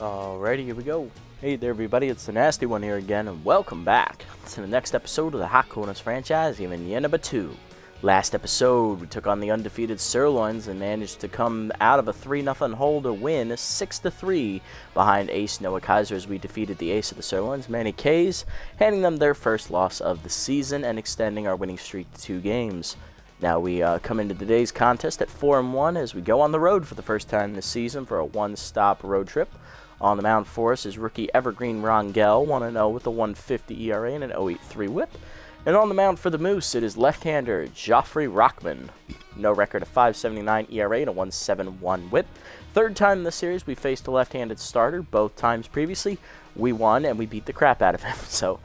Alrighty, here we go. Hey there everybody, it's the Nasty One here again, and welcome back to the next episode of the Hot Corners franchise, even year number 2. Last episode, we took on the undefeated Sirloins and managed to come out of a 3-0 hole to win 6-3 behind Ace Noah Kaiser as we defeated the ace of the Sirloins, Manny Kays, handing them their first loss of the season and extending our winning streak to 2 games. Now we come into today's contest at 4-1 as we go on the road for the first time this season for a one-stop road trip. On the mound for us is rookie Evergreen Rangel, 1-0 with a 1.50 ERA and an 0.83 whip. And on the mound for the Moose, it is left-hander Joffrey Rockman. No record of 5.79 ERA and a 1.71 whip. Third time in the series we faced a left-handed starter. Both times previously, we won and we beat the crap out of him. So,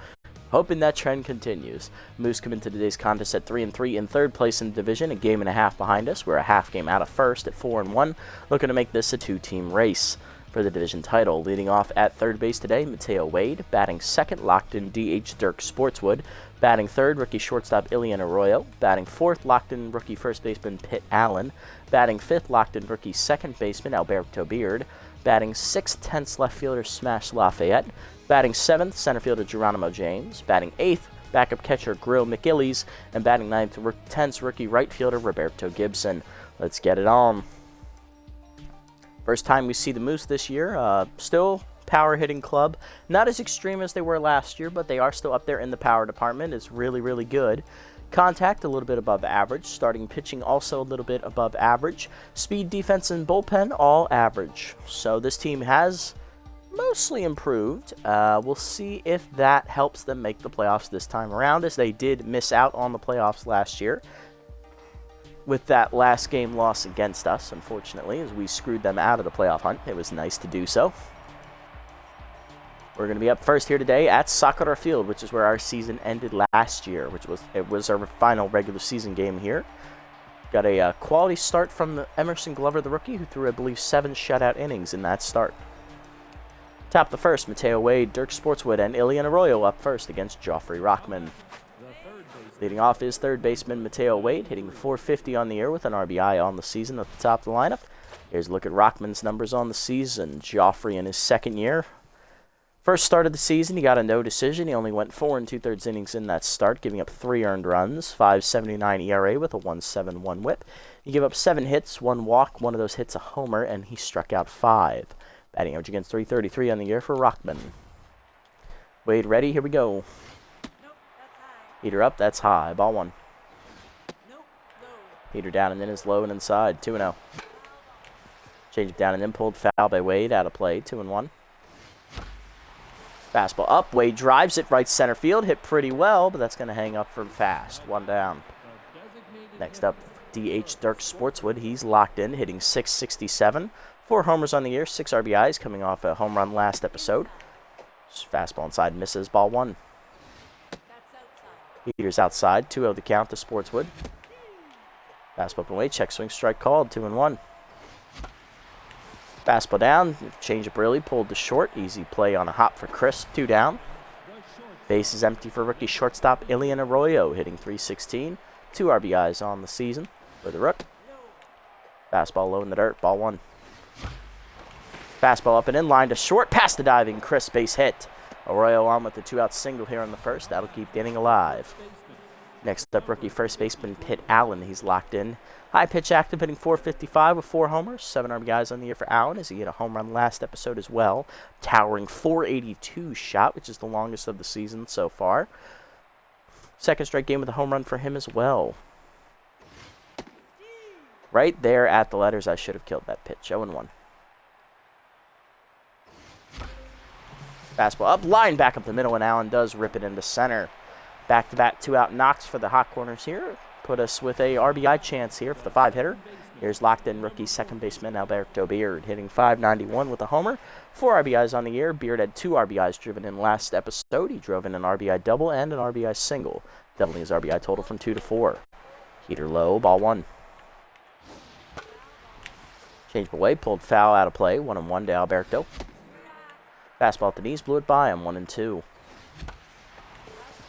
hoping that trend continues. Moose come into today's contest at 3-3 in third place in the division, a game and a half behind us. We're a half game out of first at 4-1, looking to make this a 2-team race for the division title. Leading off at third base today, Mateo Wade. Batting second, locked in DH Dirk Sportswood. Batting third, rookie shortstop Ilian Arroyo. Batting fourth, locked in rookie first baseman Pitt Allen. Batting fifth, locked in rookie second baseman Alberto Beard. Batting sixth, tenth, left fielder Smash Lafayette. Batting seventh, center fielder Geronimo James. Batting eighth, backup catcher Grill McGillies. And batting ninth, tenth, rookie right fielder Roberto Gibson. Let's get it on. First time we see the Moose this year. Still power hitting club. Not as extreme as they were last year, but they are still up there in the power department. It's really, really good. Contact a little bit above average. Starting pitching also a little bit above average. Speed, defense, and bullpen all average. So this team has mostly improved. We'll see if that helps them make the playoffs this time around, as they did miss out on the playoffs last year with that last game loss against us, unfortunately, as we screwed them out of the playoff hunt. It was nice to do so. We're going to be up first here today at Sakura Field, which is where our season ended last year, it was our final regular season game here. Got a quality start from Emerson Glover, the rookie, who threw, I believe, 7 shutout innings in that start. Top the first, Mateo Wade, Dirk Sportswood, and Ilian Arroyo up first against Joffrey Rockman. Leading off is third baseman Mateo Wade, hitting .450 on the year with an RBI on the season at the top of the lineup. Here's a look at Rockman's numbers on the season. Joffrey in his second year. First start of the season, he got a no decision. He only went 4 2/3 innings in that start, giving up 3 earned runs, 5.79 ERA with a 1.71 whip. He gave up 7 hits, 1 walk, one of those hits a homer, and he struck out 5. Batting average against .333 on the year for Rockman. Wade ready, here we go. Heater up, that's high. Ball 1. Heater down and in is low and inside. 2-0. Change it down and in, pulled foul by Wade. Out of play. 2-1. Fastball up. Wade drives it right center field. Hit pretty well, but that's going to hang up for fast. 1 down. Next up, DH Dirk Sportswood. He's locked in, hitting .667. 4 homers on the year, 6 RBIs, coming off a home run last episode. Fastball inside, misses. Ball 1. Heater's outside, 2-0 the count to Sportswood. Fastball up and away, check swing strike called, 2-1. Fastball down, change up early, pulled to short, easy play on a hop for Chris, 2 down. Base is empty for rookie shortstop Ilian Arroyo, hitting .316, 2 RBIs on the season for the Rook. Fastball low in the dirt, ball 1. Fastball up and in, line to short, past the diving Chris, base hit. Arroyo on with the 2-out single here in the first. That'll keep the inning alive. Next up, rookie first baseman Pitt Allen. He's locked in. High pitch active, hitting .455 with 4 homers. 7 RBIs on the year for Allen, as he hit a home run last episode as well. Towering .482 shot, which is the longest of the season so far. Second straight game with a home run for him as well. Right there at the letters, I should have killed that pitch. 0-1. Fastball up, line back up the middle, and Allen does rip it into center. Back-to-back 2-out knocks for the Hot Corners here. Put us with a RBI chance here for the 5-hitter. Here's locked-in rookie second baseman Alberto Beard, hitting .591 with a homer. 4 RBIs on the year. Beard had 2 RBIs driven in last episode. He drove in an RBI double and an RBI single, doubling his RBI total from 2 to 4. Heater low, ball 1. Changed away, pulled foul out of play. 1-1 to Alberto. Fastball at the knees, blew it by him, 1-2.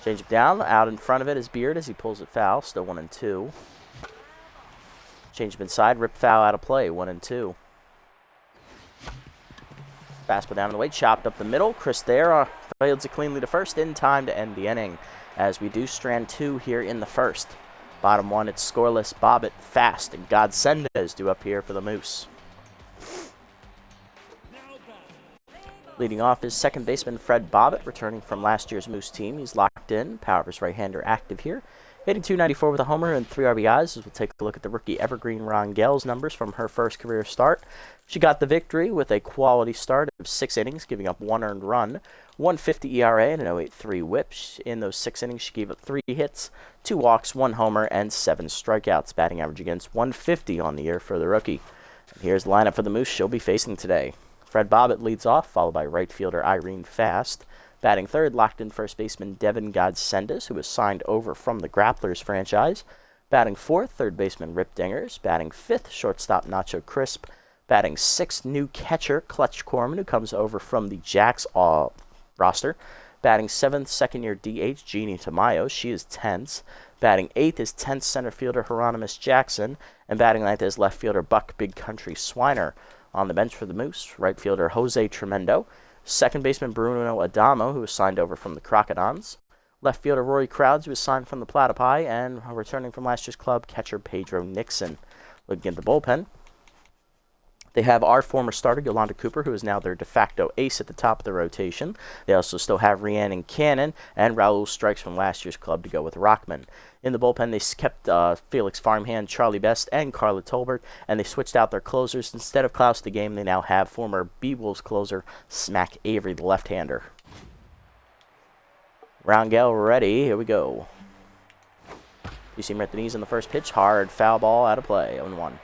Change it down, out in front of it is Beard as he pulls it foul, still 1-2. Change up inside, rip foul out of play, 1-2. Fastball down in the way, chopped up the middle. Chris there fields it cleanly to first in time to end the inning, as we do strand 2 here in the first. Bottom 1, it's scoreless. Bobbitt, Fast, and Godsendez due up here for the Moose. Leading off is second baseman Fred Bobbitt, returning from last year's Moose team. He's locked in. Power of his right-hander active here. Hitting .294 with a homer and 3 RBIs, as we'll take a look at the rookie evergreen Rongel's numbers from her first career start. She got the victory with a quality start of 6 innings, giving up 1 earned run, 1.50 ERA, and an 0.83 whip. In those 6 innings, she gave up 3 hits, 2 walks, 1 homer, and 7 strikeouts. Batting average against .150 on the year for the rookie. And here's the lineup for the Moose she'll be facing today. Fred Bobbitt leads off, followed by right fielder Irene Fast. Batting third, locked in first baseman Devin Godsendez, who was signed over from the Grapplers franchise. Batting fourth, third baseman Rip Dingers. Batting fifth, shortstop Nacho Crisp. Batting sixth, new catcher Clutch Corman, who comes over from the Jacks roster. Batting seventh, second-year DH Jeannie Tamayo. She is tense. Batting eighth is 10th center fielder Hieronymus Jackson. And batting ninth is left fielder Buck Big Country Swiner. On the bench for the Moose, right fielder Jose Tremendo. Second baseman Bruno Adamo, who was signed over from the Crocodons. Left fielder Rory Crowds, who was signed from the Platypi. And returning from last year's club, catcher Pedro Nixon. Looking at the bullpen, they have our former starter, Yolanda Cooper, who is now their de facto ace at the top of the rotation. They also still have Rhiannon Cannon and Raul Strikes from last year's club to go with Rockman. In the bullpen, they kept Felix Farmhand, Charlie Best, and Carla Tolbert, and they switched out their closers. Instead of Klaus the Game, they now have former B-Wolves closer Smack Avery, the left-hander. Rangel ready. Here we go. You see him at the knees in the first pitch. Hard foul ball out of play. 0-1.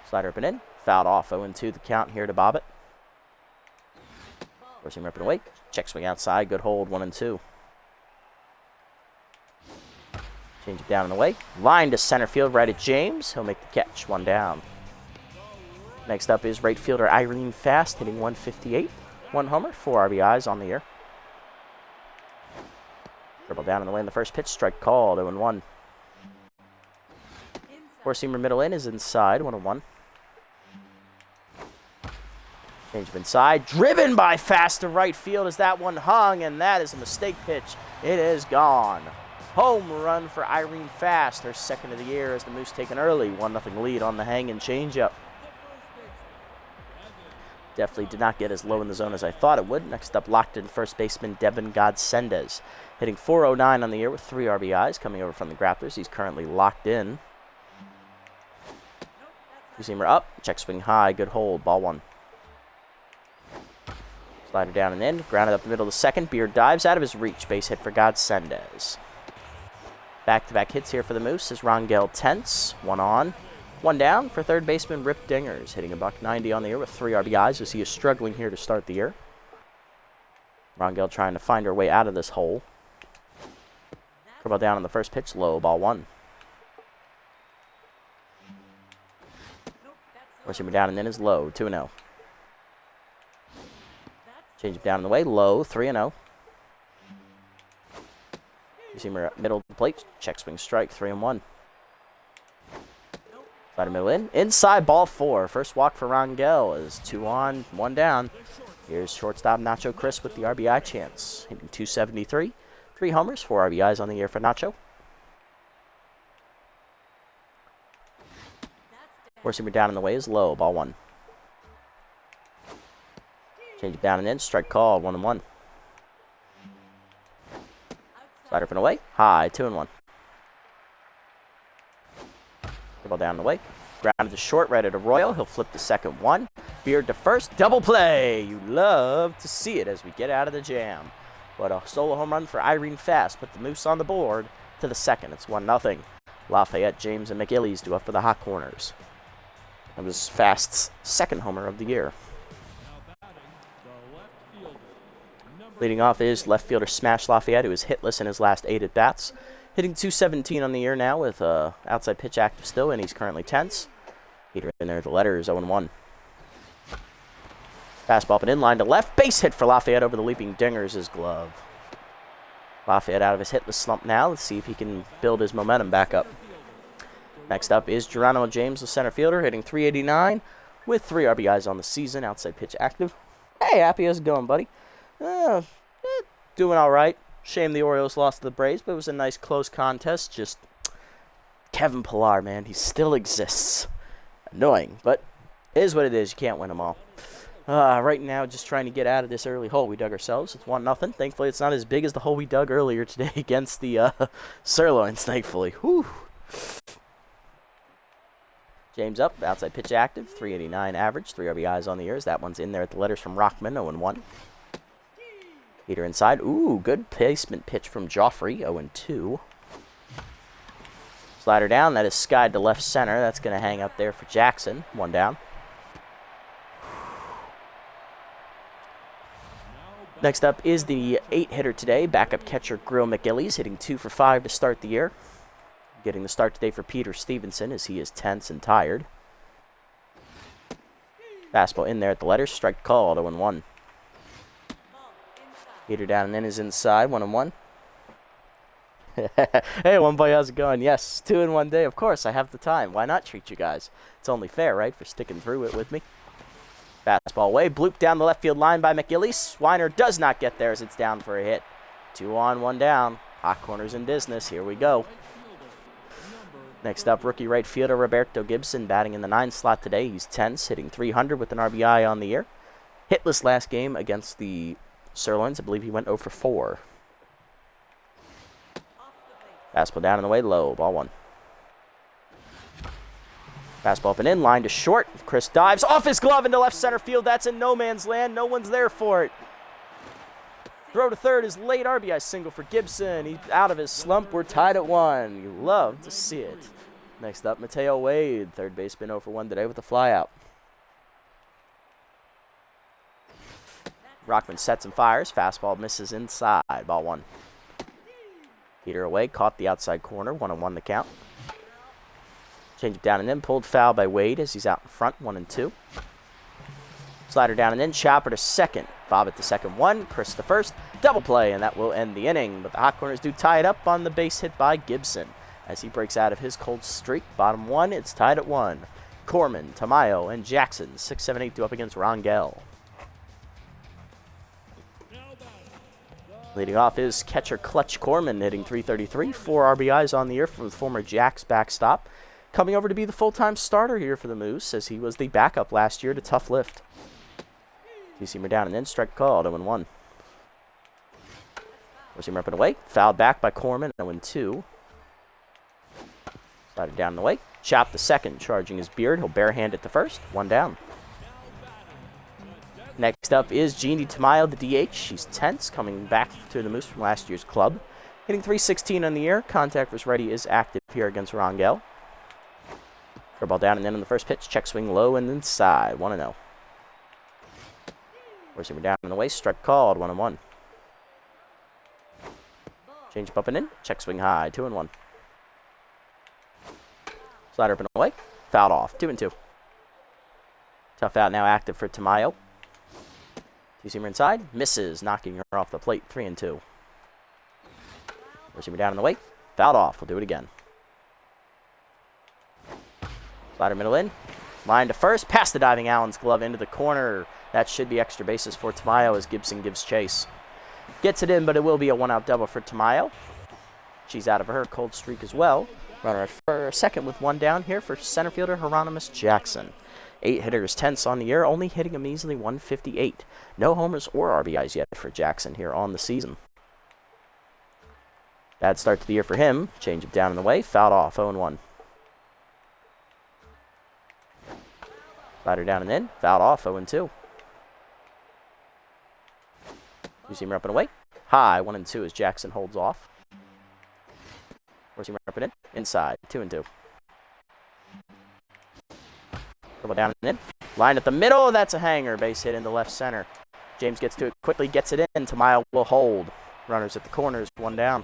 Slider up and in. Fouled off. 0-2 the count here to Bobbitt. Forcing him up and away. Check swing outside. Good hold. 1-2. Change it down and away. Line to center field right at James. He'll make the catch. 1 down. Next up is right fielder Irene Fast, hitting .158. 1 homer, 4 RBIs on the year. Dribble down in the way in the first pitch. Strike called. 0-1. Four-seamer middle in is inside. 1-1. Change of inside. Driven by Fast to right field as that one hung, and that is a mistake pitch. It is gone. Home run for Irene Fast, her second of the year as the Moose take an early 1-0 lead on the hang and changeup. Definitely did not get as low in the zone as I thought it would. Next up, locked in first baseman Devin Godsendez, hitting .409 on the year with 3 RBIs, coming over from the Grapplers. He's currently locked in. Two-seamer up, check swing high, good hold, ball 1. Slider down and in, grounded up the middle of the second. Beard dives out of his reach, base hit for Godsendez. Back-to-back hits here for the Moose as Rangel tense. 1 on, 1 down for third baseman Rip Dingers, hitting $190 on the year with 3 RBIs as he is struggling here to start the year. Rangel trying to find her way out of this hole. Curveball down on the first pitch, low, ball 1. Forcing him down and in is low, 2-0. Change him down in the way, low, 3-0. You see him middle of the plate, check swing strike, 3-1. Slider middle in, inside, ball 4. First walk for Rangel is 2 on, 1 down. Here's shortstop Nacho Crisp with the RBI chance, hitting .273. 3 homers, 4 RBIs on the year for Nacho. Forcing him down in the way is low, ball 1. Change it down and in, strike call, 1-1. Slider up and away, high, 2-1. Ball down and away, grounded to short, right at Arroyo. He'll flip the second 1. Beard to first, double play. You love to see it as we get out of the jam. But a solo home run for Irene Fast put the Moose on the board to the second. It's 1-0. Lafayette, James, and McGillies do up for the hot corners. That was Fast's second homer of the year. Leading off is left fielder Smash Lafayette, who is hitless in his last 8 at-bats. Hitting .217 on the year now with outside pitch active still, and he's currently tense. Heater in there, the letters 0-1. Fastball up and in, line to left. Base hit for Lafayette over the leaping Dingers' glove. Lafayette out of his hitless slump now. Let's see if he can build his momentum back up. Next up is Geronimo James, the center fielder, hitting .389. with 3 RBIs on the season. Outside pitch active. Hey, Happy, how's it going, buddy? Doing all right. Shame the Orioles lost to the Braves, but it was a nice close contest. Just Kevin Pillar, man, he still exists. Annoying, but it is what it is. You can't win them all. Right now, just trying to get out of this early hole we dug ourselves. It's 1-0. Thankfully, it's not as big as the hole we dug earlier today against the Sirloins, thankfully. Whew. James up, outside pitch active, 389 average, 3 RBIs on the years. That one's in there at the letters from Rockman, 0-1. Peter inside. Ooh, good placement pitch from Joffrey, 0-2. Slider down, that is skied to left center. That's going to hang up there for Jackson, 1 down. Next up is the 8-hitter today, backup catcher Grill McGillies, hitting 2 for 5 to start the year. Getting the start today for Peter Stevenson as he is tense and tired. Fastball in there at the letters, strike called, 0-1. Peter down and in is inside, 1-1. Hey, one boy, how's it going? Yes, 2 in 1 day. Of course, I have the time. Why not treat you guys? It's only fair, right, for sticking through it with me. Fastball away, blooped down the left field line by McGillies. Swiner does not get there as it's down for a hit. 2 on, 1 down. Hot corners in business. Here we go. Next up, rookie right fielder Roberto Gibson batting in the 9 slot today. He's tense, hitting 300 with an RBI on the year. Hitless last game against the Sirloins. I believe he went 0 for 4. Fastball down and away, low, ball 1. Fastball up and in, line to short. Chris dives off his glove into left center field. That's in no man's land. No one's there for it. Throw to third is late RBI single for Gibson. He's out of his slump. We're tied at 1. You love to see it. Next up, Mateo Wade. Third baseman 0 for 1 today with a flyout. Rockman sets and fires. Fastball misses inside. Ball 1. Peter away. Caught the outside corner. 1-1 the count. Change it down and in. Pulled foul by Wade as he's out in front. 1-2. Slider down and in. Chopper to second. Bob at the second 1. Chris the first. Double play, and that will end the inning. But the Hot Corners do tie it up on the base hit by Gibson as he breaks out of his cold streak. Bottom 1. It's tied at 1. Corman, Tamayo, and Jackson. 6, 7, 8 do up against Rangel. Leading off is catcher Clutch Corman, hitting 333. 4 RBIs on the year from the former Jacks backstop. Coming over to be the full-time starter here for the Moose, as he was the backup last year to Tough Lift. Two-seamer down and in, strike called, 0-1. Four-seamer up and away, fouled back by Corman, 0-2. Slider down and away, chop the second, charging his beard. He'll barehand it to first, 1 down. Next up is Jeannie Tamayo, the DH. She's tense, coming back to the Moose from last year's club. Hitting 316 on the year. Contact versus righty is active here against Rangel. Curveball down and in on the first pitch. Check swing low and inside. 1-0. Four-seamer down and away. Strike called. 1-1. Change up and in. Check swing high. 2-1. Slider up and away. Fouled off. 2-2. Tough out now active for Tamayo. Two-seamer inside. Misses, knocking her off the plate. 3-2. Four-seamer down and away. Fouled off. We'll do it again. Slider middle in. Line to first. Past the diving Allen's glove into the corner. That should be extra bases for Tamayo as Gibson gives chase. Gets it in, but it will be a 1-out double for Tamayo. She's out of her cold streak as well. Runner at for second with 1 down here for center fielder Hieronymus Jackson. 8 hitters, tenths on the year, only hitting a measly 158. No homers or RBIs yet for Jackson here on the season. Bad start to the year for him. Change him down in the way. Fouled off. 0-1. Slider down and in. Fouled off. 0-2. Two-seamer up and away. High. 1-2 as Jackson holds off. Four-seamer up and in. Inside. 2-2. Dribble down and in. Line at the middle. That's a hanger. Base hit into left center. James gets to it quickly. Gets it in. Tamayo will hold. Runners at the corners. 1 down.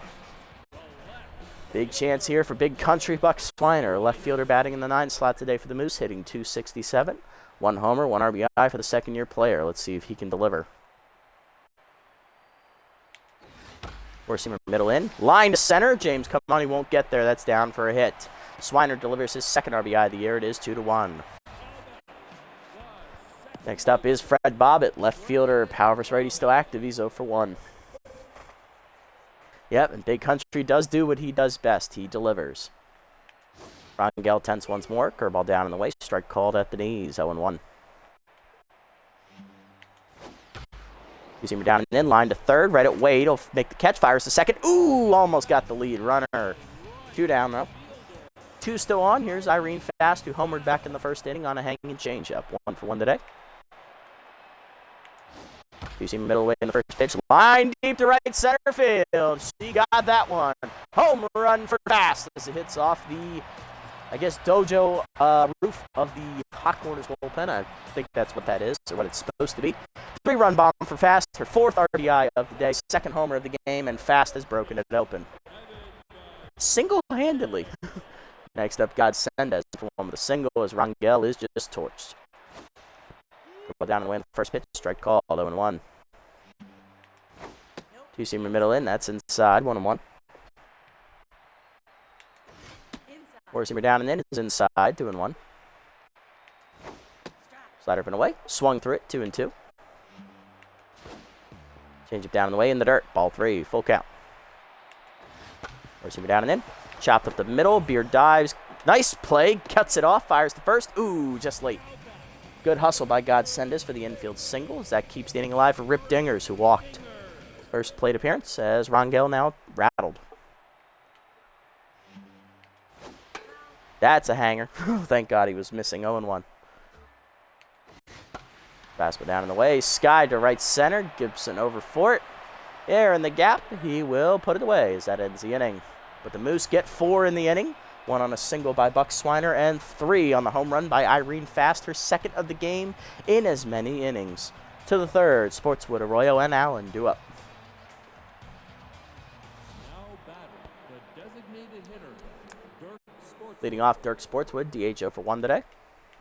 Big chance here for big country Buck Swiner. Left fielder batting in the 9 slot today for the Moose. Hitting 267. 1 homer. 1 RBI for the second-year player. Let's see if he can deliver. Four-seamer middle in. Line to center. James come on. He won't get there. That's down for a hit. Swiner delivers his second RBI of the year. It is 2-1. Next up is Fred Bobbitt, left fielder. Power versus righty still active. He's 0 for 1. Yep, and Big Country does do what he does best. He delivers. Rangel tense once more. Curveball down in the way. Strike called at the knees. 0 1. You see me down and in. Line to third. Right at Wade. He'll make the catch. Fires to second. Ooh, almost got the lead. Runner. 2 down, though. 2 still on. Here's Irene Fast, who homered back in the first inning on a hanging changeup. 1 for 1 today. You see middle way in the first pitch. Line deep to right center field. She got that one. Home run for Fast as it hits off the, I guess, dojo roof of the Hot Corners bullpen. I think that's what that is, or what it's supposed to be. 3-run bomb for Fast. Her 4th RBI of the day. 2nd homer of the game, and Fast has broken it open. Single-handedly. Next up, God Sendez for 1 with a single as Rangel is just torched. Go down and win the first pitch. Strike called. 0 1. 2-seamer middle in. That's inside. 1 1. 4-seamer down and in. Is inside. 2 1. Slider up and away. Swung through it. 2 2. Change it down and away in the dirt. Ball 3. Full count. 4-seamer down and in. Chopped up the middle. Beard dives. Nice play. Cuts it off. Fires to first. Ooh, just late. Good hustle by God Sendez for the infield singles. That keeps the inning alive for Rip Dingers, who walked. First plate appearance as Rangel now rattled. That's a hanger. Thank God he was missing. 0 1. Fastball down in the way. Sky to right center. Gibson over for it. There in the gap. He will put it away as that ends the inning. But the Moose get 4 in the inning. 1 on a single by Buck Swiner, and 3 on the home run by Irene Fast, her 2nd of the game in as many innings. To the 3rd, Sportswood, Arroyo, and Allen due up. Leading off, Dirk Sportswood, DH 0 for 1 today.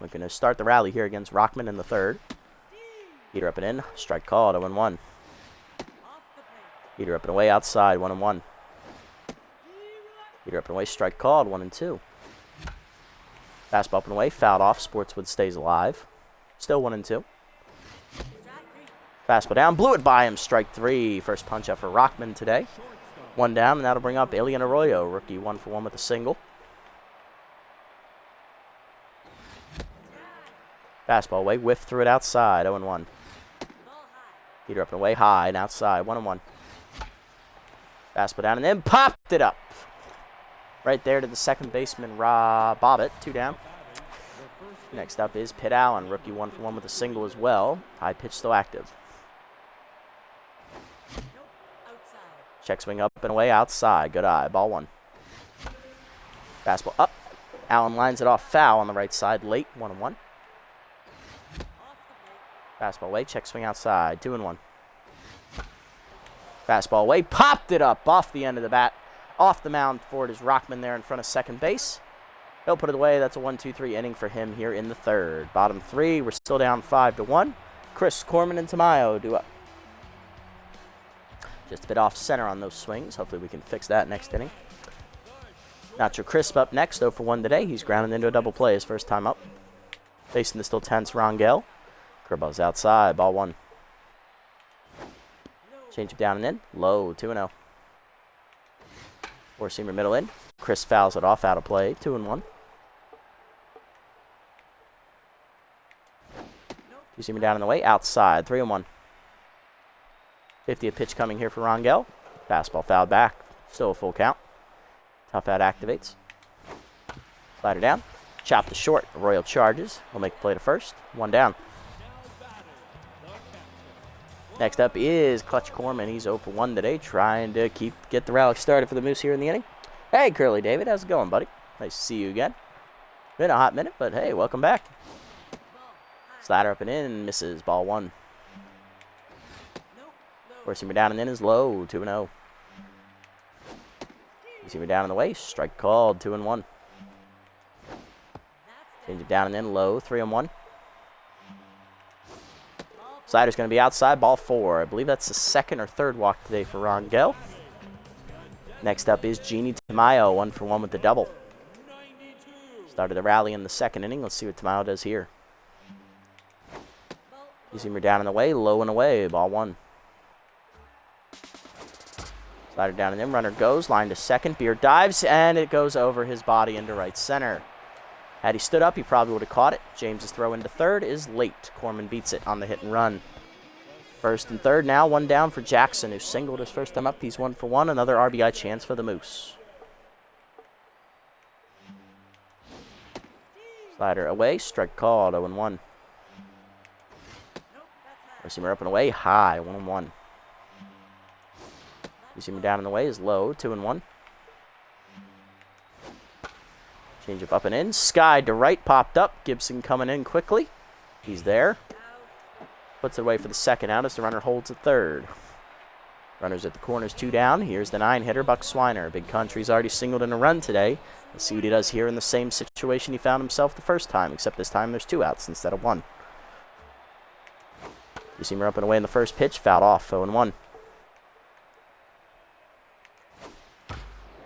Looking to start the rally here against Rockman in the 3rd. Heater up and in, strike called, 0 1. Heater up and away outside, 1 1. Heater up and away, strike called, 1 2. Fastball up and away, fouled off. Sportswood stays alive. Still 1 2. Fastball down, blew it by him, strike 3. First punch up for Rockman today. 1 down, and that'll bring up Alien Arroyo, rookie 1 for 1 with a single. Fastball away, whiff through it outside, 0 1. Heater up and away, high and outside, 1 1. Fastball down and then popped it up. Right there to the second baseman, Bobbitt, 2 down. Next up is Pitt Allen, rookie 1 for 1 with a single as well. High pitch still active. Check swing up and away outside. Good eye. Ball 1. Fastball up. Allen lines it off foul on the right side late. 1 1. Fastball away. Check swing outside. 2 1. Fastball away. Popped it up off the end of the bat. Off the mound for it is Rockman there in front of second base. He'll put it away. That's a 1-2-3 inning for him here in the 3rd. Bottom 3. We're still down 5 1. Chris, Corman, and Tamayo do up. Just a bit off center on those swings. Hopefully we can fix that next inning. Nacho Crisp up next, 0 for 1 today. He's grounded into a double play his first time up. Facing the still tense Rangel. Curveball's outside. Ball 1. Change it down and in. Low. 2 0. 4-seamer middle in. Chris fouls it off out of play. 2 1. 2-seamer down in the way. Outside. 3 1. 50th pitch coming here for Rangel. Fastball fouled back. Still a full count. Tough out activates. Slider down. Chop to short. Royal charges. Will make the play to first. 1 down. Next up is Clutch Corman. He's 0 for 1 today, trying to get the rally started for the Moose here in the inning. Hey, Curly David. How's it going, buddy? Nice to see you again. Been a hot minute, but hey, welcome back. Slider up and in. Misses. Ball 1. Forcing me down and in is low. 2 0. You see me down in the way. Strike called. 2 1. Change it down and in low. 3 1. Slider's going to be outside. Ball 4. I believe that's the 2nd or 3rd walk today for Rangel. Next up is Jeannie Tamayo, 1 for 1 with the double. Started the rally in the 2nd inning. Let's see what Tamayo does here. Two-seamer down and away, low and away, ball one. Slider down and in, runner goes, line to second, Beard dives, and it goes over his body into right center. Had he stood up, he probably would have caught it. James's throw into third is late. Corman beats it on the hit and run. First and third now, one down for Jackson, who singled his first time up. He's 1 for 1, another RBI chance for the Moose. Slider away, strike called, 0-1. Receiver up and away, high, 1-1. Receiver down and away is low, 2-1. Change up and in, skied to right, popped up. Gibson coming in quickly. He's there. Puts it away for the second out as the runner holds at third. Runners at the corners, 2 down. Here's the 9-hitter, Buck Swiner. Big Country's already singled in a run today. Let's see what he does here in the same situation he found himself the first time, except this time there's 2 outs instead of 1. Receiver up and away in the first pitch, fouled off, 0-1.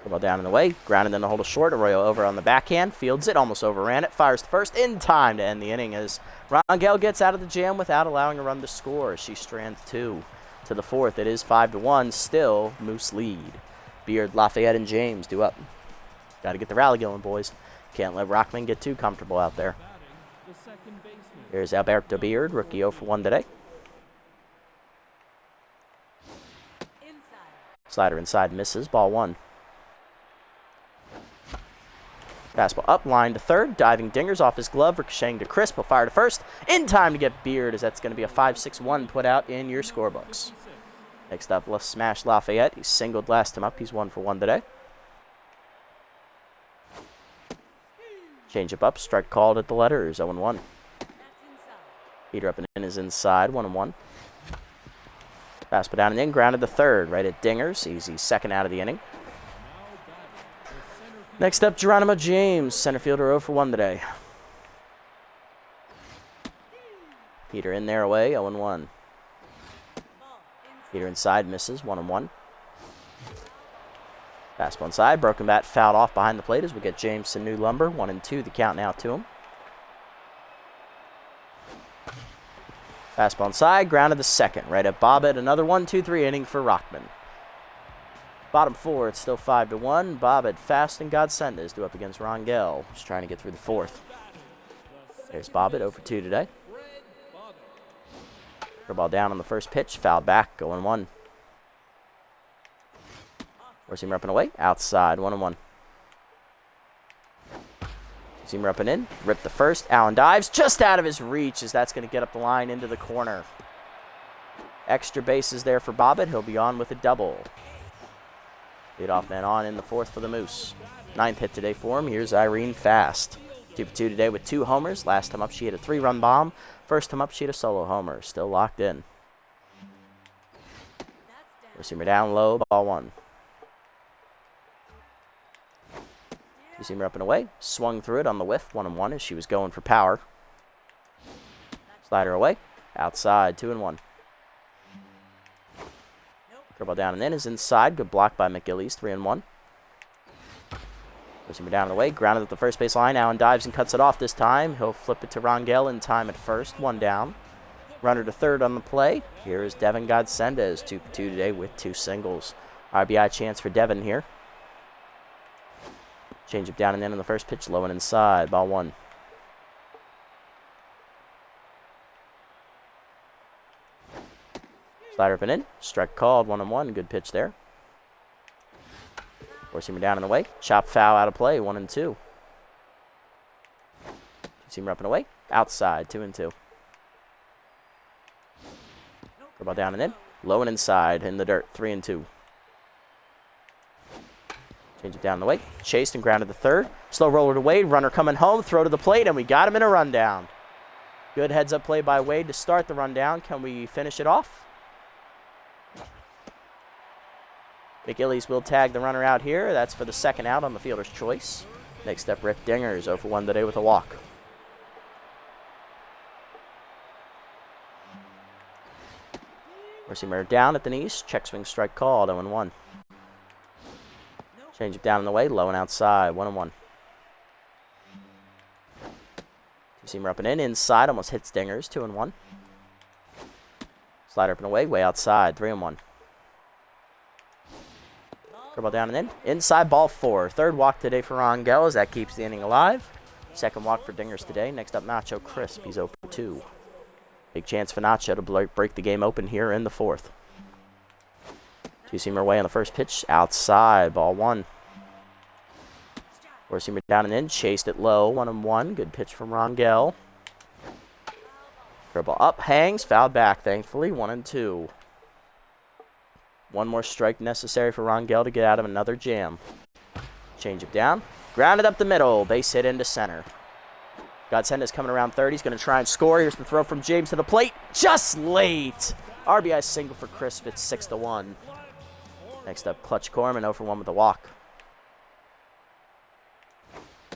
Ball down and away, grounded in the hold of short. Arroyo over on the backhand, fields it, almost overran it, fires the first in time to end the inning as Rangel gets out of the jam without allowing a run to score. She strands 2 to the fourth. It is 5-1, still Moose lead. Beard, Lafayette, and James due up. Got to get the rally going, boys. Can't let Rockman get too comfortable out there. Here's Alberto Beard, rookie 0 for 1 today. Slider inside, misses, ball 1. Fastball up, line to third, diving dingers off his glove, ricocheting to Crisp, will fire to first, in time to get Beard, as that's going to be a 5-6-1 put out in your scorebooks. Next up, let's smash Lafayette. He singled last time up, he's 1 for 1 today. Change up, strike called at the letters, 0-1. Heater up and in is inside, 1-1. Fastball down and in, grounded to third, right at dingers, easy second out of the inning. Next up, Geronimo James, center fielder 0 for 1 today. Peter in there away, 0-1. Peter inside, misses, 1-1. Fastball inside, broken bat fouled off behind the plate as we get James to New Lumber, 1-2, the count now to him. Fastball inside, grounded to second, right at Bobbitt, another 1-2-3 inning for Rockman. Bottom 4, it's still 5-1. Bobbitt, Fast, and Godsendez due up against Rangel. Just trying to get through the fourth. There's Bobbitt, 0 for 2 today. Ball down on the first pitch, fouled back, 0-1. Seamer up and away, outside, 1-1. Seamer up and in, ripped the first. Allen dives just out of his reach as that's going to get up the line into the corner. Extra bases there for Bobbitt. He'll be on with a double. Leadoff man on in the fourth for the Moose. 9th hit today for him. Here's Irene Fast. 2 for 2 today with 2 homers. Last time up, she hit a 3-run bomb. First time up, she hit a solo homer. Still locked in. Receiver down low, ball 1. Receiver up and away. Swung through it on the whiff, 1-1 as she was going for power. Slider away. Outside, 2-1. Curveball down and in is inside. Good block by McGillies, 3-1. Receiver down and away. Grounded at the first base line. Allen dives and cuts it off this time. He'll flip it to Rangel in time at first. 1 down. Runner to third on the play. Here is Devin Godsendez, 2 for 2 today with 2 singles. RBI chance for Devin here. Change up down and in on the first pitch. Low and inside. Ball 1. Slider up and in. Strike called, 1-1. Good pitch there. Four-seamer down and away. Chop foul out of play, 1-2. Two-seamer up and away. Outside, 2-2. Ball down and in. Low and inside in the dirt, 3-2. Change it down and away. Chased and grounded to third. Slow roller to Wade. Runner coming home. Throw to the plate, and we got him in a rundown. Good heads-up play by Wade to start the rundown. Can we finish it off? McGillies will tag the runner out here. That's for the second out on the fielder's choice. Next up, Rick Dingers, 0 for 1 today with a walk. Receiver down at the knees. Check swing strike called, 0-1. Change it down in the way, low and outside, 1-1. Two-seamer up and in, inside, almost hits Dingers, 2-1. Slider up and away, way outside, 3-1. Curveball down and in. Inside, ball 4. Third walk today for Rangel as that keeps the inning alive. Second walk for Dingers today. Next up, Nacho Crisp. He's 0-2. Big chance for Nacho to break the game open here in the 4th. Two-seamer away on the first pitch. Outside, ball 1. Four-seamer down and in. Chased it low, 1-1. Good pitch from Rangel. Curveball up, hangs, fouled back, thankfully, 1-2. One more strike necessary for Rangel to get out of another jam. Change it down. Grounded up the middle. Base hit into center. Godsend coming around third. He's going to try and score. Here's the throw from James to the plate. Just late. RBI single for Crisp. It's 6-1. Next up, Clutch Corman, 0-1 with a walk.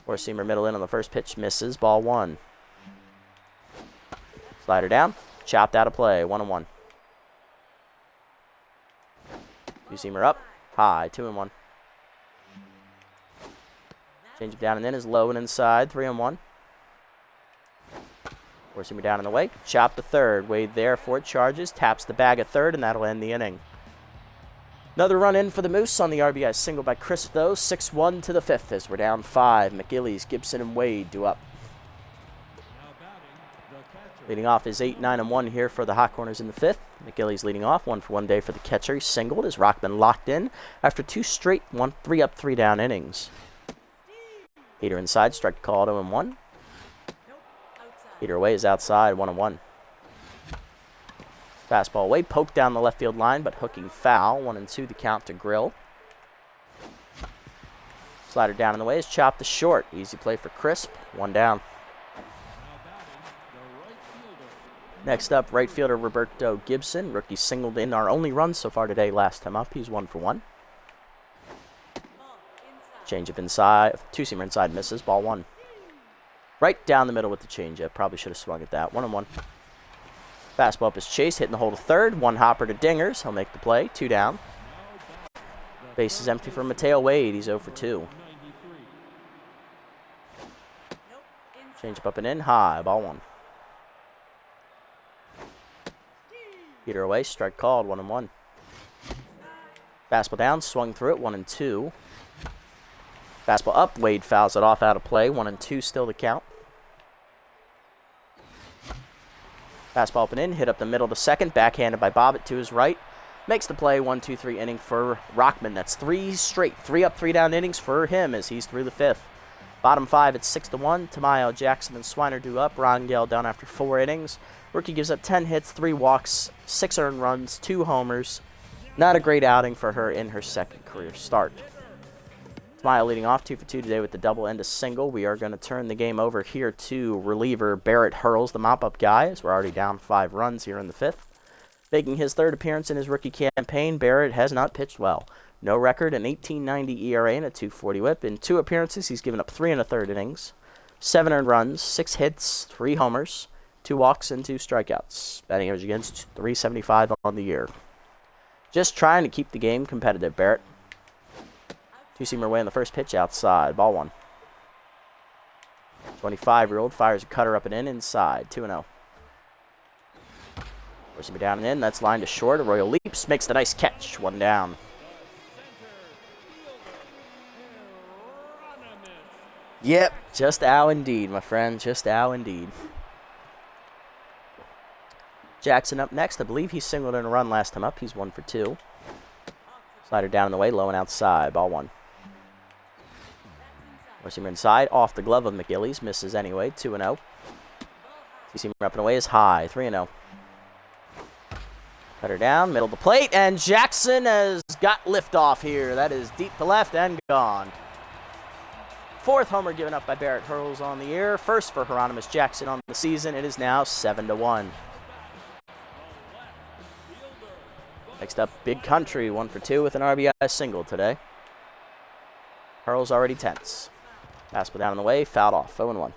Four-seamer middle in on the first pitch. Misses. Ball 1. Slider down. Chopped out of play. 1-1. Two-seamer up. High. 2-1. Change it down and in is low and inside. 3-1. Four-seamer down and away. Chop to third. Wade there for it. Charges. Taps the bag at third, and that'll end the inning. Another run in for the Moose on the RBI single by Crisp, though. 6-1 to the 5th as we're down 5. McGillies, Gibson, and Wade do up. Leading off is 8-9-1 here for the Hot Corners in the 5th. McGillies leading off. 1-for-1 day for the catcher. He singled as Rockman locked in after 2 straight 3 up, 3 down innings. Heater inside. Strike called 0-1. Heater away is outside. 1-1. Fastball away. Poked down the left field line, but hooking foul. 1-2 the count to Grill. Slider down in the way is chopped to short. Easy play for Crisp. 1 down. Next up, right fielder Roberto Gibson. Rookie singled in our only run so far today. Last time up, he's 1-for-1. Changeup inside. Two-seamer inside misses. Ball 1. Right down the middle with the changeup. Probably should have swung at that. 1-1. Fastball up is chased. Hitting the hole to third. 1 hopper to Dingers. He'll make the play. 2 down. Base is empty for Mateo Wade. He's 0-for-2. Changeup up and in. High. Ball 1. Heater away, strike called, 1-1. Fastball down, swung through it, 1-2. Fastball up, Wade fouls it off out of play, 1-2 still to count. Fastball up and in, hit up the middle to second, backhanded by Bobbitt to his right. Makes the play, 1-2-3 inning for Rockman. That's 3 straight, 3 up, 3 down innings for him as he's through the 5th. Bottom 5, it's 6-1. Tamayo, Jackson, and Swiner do up. Rangel down after 4 innings. Rookie gives up 10 hits, 3 walks, 6 earned runs, 2 homers. Not a great outing for her in her second career start. Tamayo leading off 2-for-2 today with the double and a single. We are going to turn the game over here to reliever Barrett Hurls, the mop-up guy, as we're already down 5 runs here in the 5th. Making his 3rd appearance in his rookie campaign, Barrett has not pitched well. No record, an 18.90 ERA and a 2.40 whip. In 2 appearances, he's given up 3 1/3 innings, 7 earned runs, 6 hits, 3 homers, 2 walks, and 2 strikeouts. Batting average against .375 on the year. Just trying to keep the game competitive, Barrett. Two-seamer away on the first pitch outside. Ball 1. 25-year-old fires a cutter up and in inside. 2-0. Four-seamer down and in. That's lined to short. Arroyo leaps, makes the nice catch. 1 down. Yep, just ow indeed, my friend. Just ow indeed. Jackson up next. I believe he singled in a run last time up. He's 1-for-2. Slider down in the way, low and outside. Ball 1. Four-seamer inside, off the glove of McGillies. Misses anyway. 2-0. Two-seamer up and away is high. 3-0. Cutter down, middle of the plate, and Jackson has got liftoff here. That is deep to left and gone. 4th homer given up by Barrett Hurls on the year. First for Hieronymus Jackson on the season. It is now 7-1. Next up, Big Country, 1-for-2 with an RBI single today. Hurls already tense. Fastball down in the way, fouled off, 0-1.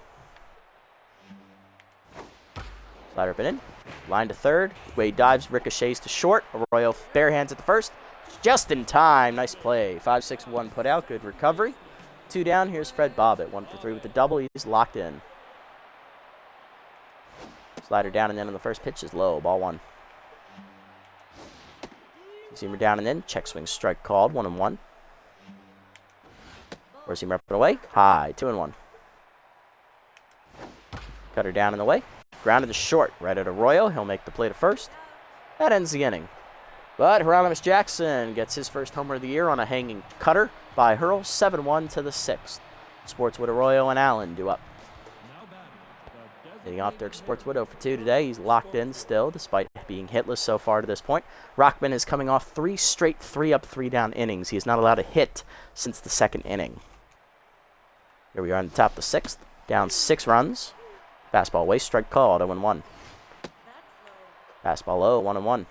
Slider up and in. Line to third. Wade dives, ricochets to short. Arroyo bare hands at the first. Just in time. Nice play. 5-6-1 put out. Good recovery. 2 down. Here's Fred Bobbitt. 1-for-3 with the double. He's locked in. Slider down and in on the first pitch is low. Ball 1. Two-seamer down and in. Check swing strike called. 1-1. Four-seamer up and away. High. 2-1. Cutter down and away. Grounded to short. Right at Arroyo. He'll make the play to first. That ends the inning. But Hieronymus Jackson gets his first homer of the year on a hanging cutter by Hurl. 7-1 to the sixth. Sportswood, Arroyo, and Allen do up. Hitting off Dirk Sportswood 0 for 2 today. He's locked in still, despite being hitless so far to this point. Rockman is coming off 3 straight 3-up, 3-down innings. He is not allowed a hit since the second inning. Here we are on the top of the sixth. Down 6 runs. Fastball away, strike called, 0-1. Fastball low, 1-1.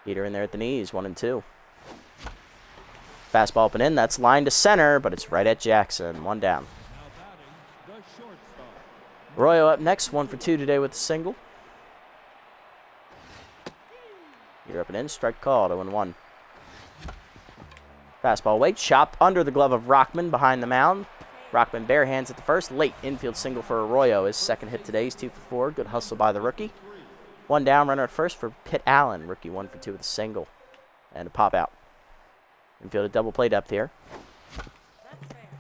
Heater in there at the knees, 1-2. Fastball up and in, that's line to center, but it's right at Jackson, 1 down. Arroyo up next, 1 for 2 today with a single. Heater up and in, strike called, 0-1. Fastball away, chopped under the glove of Rockman behind the mound. Rockman bare hands at the first, late infield single for Arroyo. His second hit today, he's 2 for 4, good hustle by the rookie. 1 down, runner at first for Pitt Allen, rookie 1 for 2 with a single. And a pop out. Infielded double play depth here.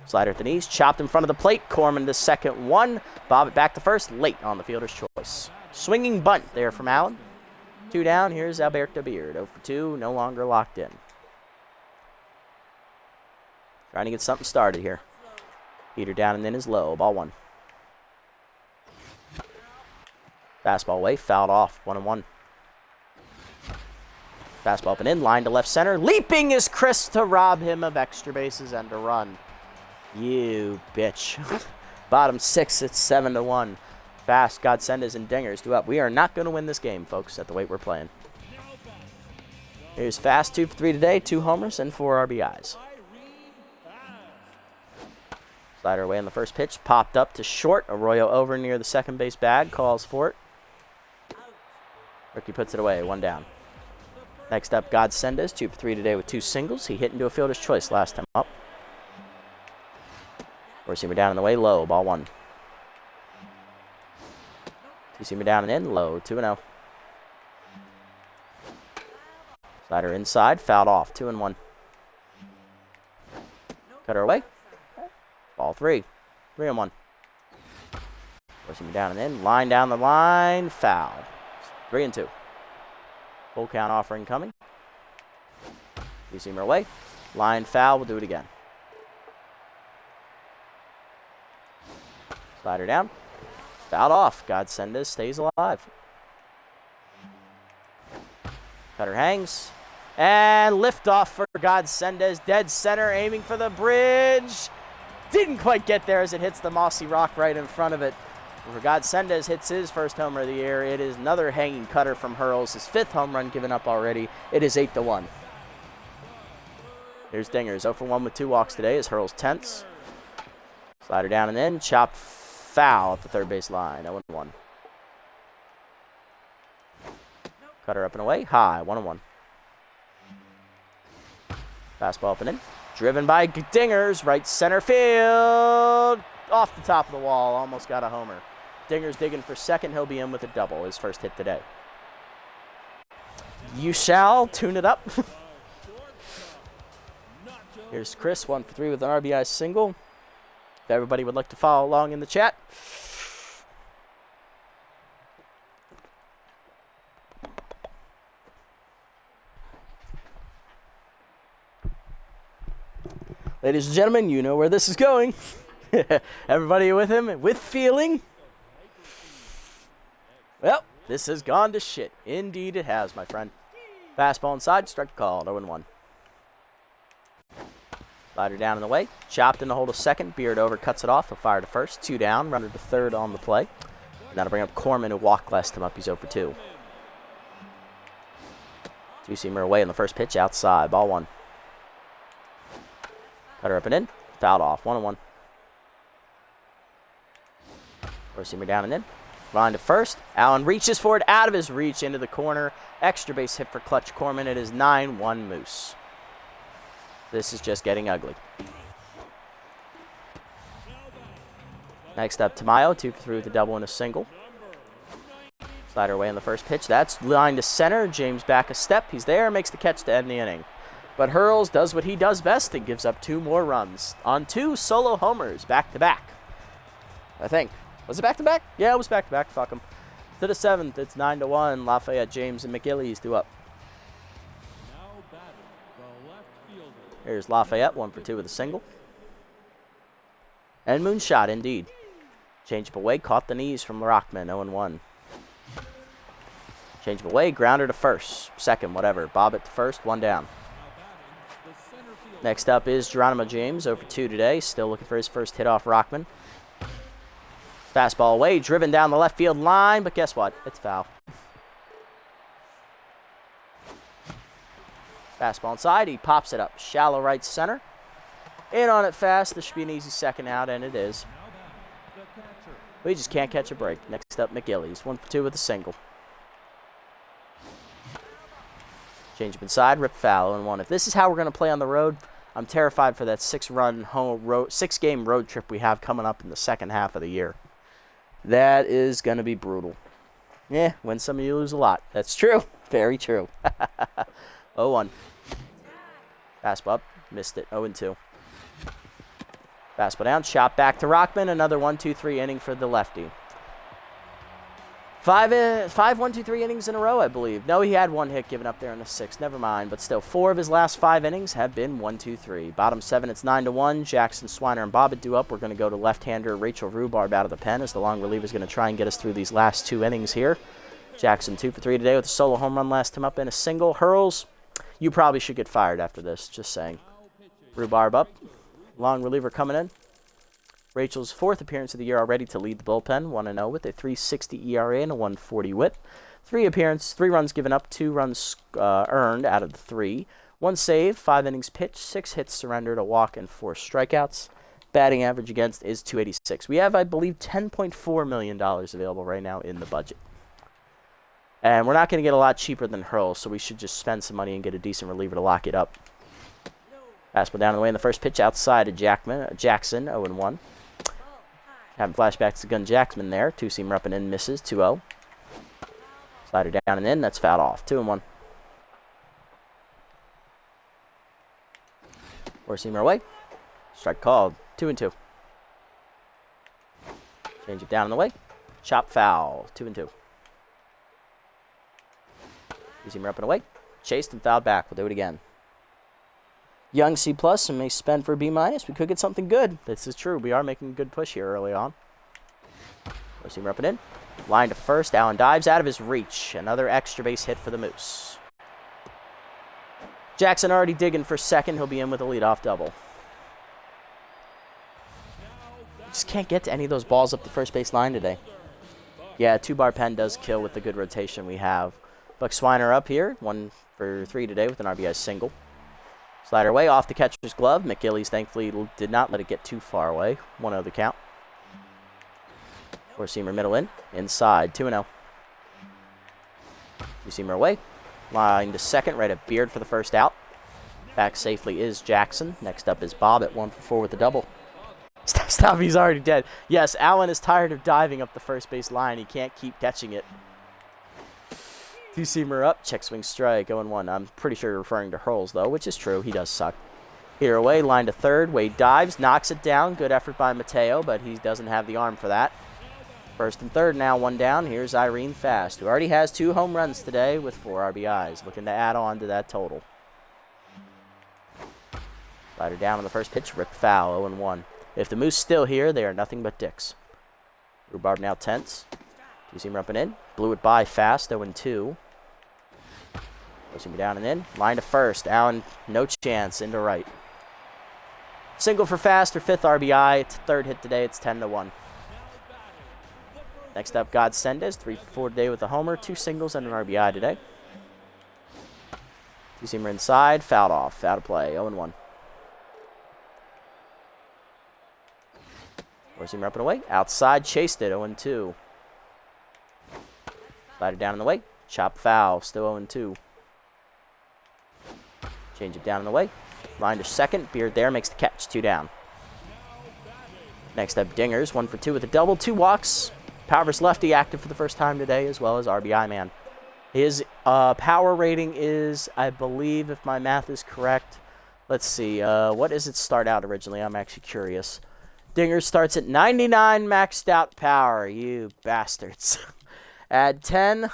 Slider at the knees, chopped in front of the plate. Corman to second 1. Bob it back to first, late on the fielder's choice. Swinging bunt there from Allen. 2 down, here's Alberto Beard. 0 for 2, no longer locked in. Trying to get something started here. Heater down and then is low, ball 1. Fastball away, fouled off, 1-1. Fastball up and in, line to left center. Leaping is Chris to rob him of extra bases and a run. You bitch. Bottom 6, it's 7-1. Fast, Godsenders, and Dingers do up. We are not going to win this game, folks, at the weight we're playing. Here's Fast, 2 for 3 today, 2 homers and 4 RBIs. Slider away on the first pitch, popped up to short. Arroyo over near the second base bag, calls for it. Rookie puts it away, 1 down. Next up, Godsenders, 2 for 3 today with 2 singles. He hit into a fielder's choice last time up. Four-seamer down and away, low, ball 1. Two-seamer down and in, low, 2-0. Slider inside, fouled off, 2-1. Cutter away. Ball 3, 3-1. Four-seamer down and in, line down the line, foul. 3-2. Full count offering coming. Two-seamer away, line foul, we'll do it again. Slider down, fouled off. Godsenders stays alive. Cutter hangs, and liftoff for Godsenders. Dead center, aiming for the bridge. Didn't quite get there as it hits the mossy rock right in front of it. For Godsenders hits his first homer of the year. It is another hanging cutter from Hurls. His 5th home run given up already. It is 8-1. Here's Dingers, 0 for 1 with 2 walks today as Hurls tense. Slider down and in, chopped foul at the third base line, 0-1. Cutter up and away, high, 1-1. Fastball up and in. Driven by Dingers, right center field. Off the top of the wall, almost got a homer. Dingers digging for second. He'll be in with a double, his first hit today. You shall tune it up. Here's Chris, 1 for 3 with an RBI single. If everybody would like to follow along in the chat. Ladies and gentlemen, you know where this is going. Everybody with him? With feeling? Well, this has gone to shit. Indeed it has, my friend. Fastball inside, strike called, 0-1. Slider down and away. Chopped in the hold of second. Beard over, cuts it off. He'll fire to first. 2 down, runner to third on the play. And that'll bring up Corman, who walked last time up. He's 0 for 2. Two-seamer away on the first pitch, outside, ball 1. Cutter up and in. Fouled off. 1-1. Four-seamer down and in. Line to first. Allen reaches for it out of his reach into the corner. Extra base hit for Clutch Corman. It is 9-1 Moose. This is just getting ugly. Next up, Tamayo. 2 for 3 with a double and a single. Slider away on the first pitch. That's line to center. James back a step. He's there. Makes the catch to end the inning. But Hurls does what he does best and gives up 2 more runs on 2 solo homers back-to-back. I think. Was it back-to-back? Yeah, it was back-to-back. Fuck him. To the 7th, it's 9-1. Lafayette, James, and McGillies do up. Here's Lafayette, 1 for 2 with a single. And moonshot, indeed. Change up away, caught the knees from Rockman, 0-1. Change up away, grounder to first, second, whatever. Bob it to first, 1 down. Next up is Geronimo James, 0 for 2 today. Still looking for his first hit off Rockman. Fastball away, driven down the left field line, but guess what? It's foul. Fastball inside, he pops it up. Shallow right center. In on it fast. This should be an easy second out, and it is. We just can't catch a break. Next up, McGillies, 1 for 2 with a single. Change up inside, rip foul, 0-1. If this is how we're going to play on the road, I'm terrified for that 6-game road trip we have coming up in the second half of the year. That is going to be brutal. Yeah, win some, you lose a lot. That's true. Very true. 0-1. Fastball up, missed it, 0-2. Fastball down, chop back to Rockman. Another 1-2-3 inning for the lefty. 5 1-2-3 innings in a row, I believe. No, he had 1 hit given up there in the 6th. Never mind. But still, 4 of his last 5 innings have been 1-2-3. Bottom 7, it's 9-1. Jackson, Swiner, and Bobbitt do up. We're going to go to left-hander Rachel Rhubarb out of the pen as the long reliever is going to try and get us through these last 2 innings here. Jackson 2 for 3 today with a solo home run last time up and a single. Hurls, you probably should get fired after this. Just saying. Rhubarb up. Long reliever coming in. Rachel's 4th appearance of the year already to lead the bullpen, 1-0 with a 3.60 ERA and a 1.40 WHIP. 3 runs given up, 2 runs earned out of the 3. 1 save, 5 innings pitched, 6 hits surrendered, a walk, and 4 strikeouts. Batting average against is .286. We have, I believe, $10.4 million available right now in the budget. And we're not going to get a lot cheaper than Hurls, so we should just spend some money and get a decent reliever to lock it up. Fastball down the way in the first pitch outside of Jackson, 0-1. Having flashbacks to Gun Jackson there. 2-seamer up and in, misses, 2-0. Slider down and in, that's fouled off, 2-1. 4-seamer away. Strike called, 2-2. Change it down and away. Chop foul, 2-2. 2-seamer up and away. Chased and fouled back. We'll do it again. Young C+ and may spend for B-. We could get something good. This is true. We are making a good push here early on. Seamer up and in. Line to first. Allen dives out of his reach. Another extra base hit for the Moose. Jackson already digging for second. He'll be in with a leadoff double. Just can't get to any of those balls up the first base line today. Yeah, 2-bar pen does kill with the good rotation we have. Buck Swiner up here. 1 for 3 today with an RBI single. Slider away off the catcher's glove. McGillies thankfully did not let it get too far away. 1-0 the count. 4-seamer middle in. Inside. 2-0. 2-seamer away. Line to second. Right at Beard for the first out. Back safely is Jackson. Next up is Bob at 1 for 4 with a double. Stop. He's already dead. Yes, Allen is tired of diving up the first base line. He can't keep catching it. 2-seamer up, check swing strike, 0-1. I'm pretty sure you're referring to Hurls, though, which is true. He does suck. Here away, line to third. Wade dives, knocks it down. Good effort by Mateo, but he doesn't have the arm for that. First and third now, 1 down. Here's Irene Fast, who already has 2 home runs today with 4 RBIs. Looking to add on to that total. Slider down on the first pitch, rip foul, 0-1. If the Moose still here, they are nothing but dicks. Rhubarb now tense. 2-seamer up and in. Blew it by Fast, 0-2. Pushing me down and in. Line to first. Allen, no chance. Into right. Single for Fast, or 5th RBI. It's 3rd hit today. It's 10-1. Next up, Godsendez. 3 for 4 today with a homer. 2 singles and an RBI today. 2-seamer inside. Fouled off. Out of play. 0-1. 4-seamer up and away. Outside. Chased it. 0-2. Slider down and away. Chop foul. Still 0-2. Change it down and away. Line to second. Beard there makes the catch. 2 down. Next up, Dingers. 1 for 2 with a double. 2 walks. Power versus lefty active for the first time today, as well as RBI man. His power rating is, I believe, if my math is correct, let's see, what does it start out originally? I'm actually curious. Dinger starts at 99 maxed out power, you bastards. Add 10,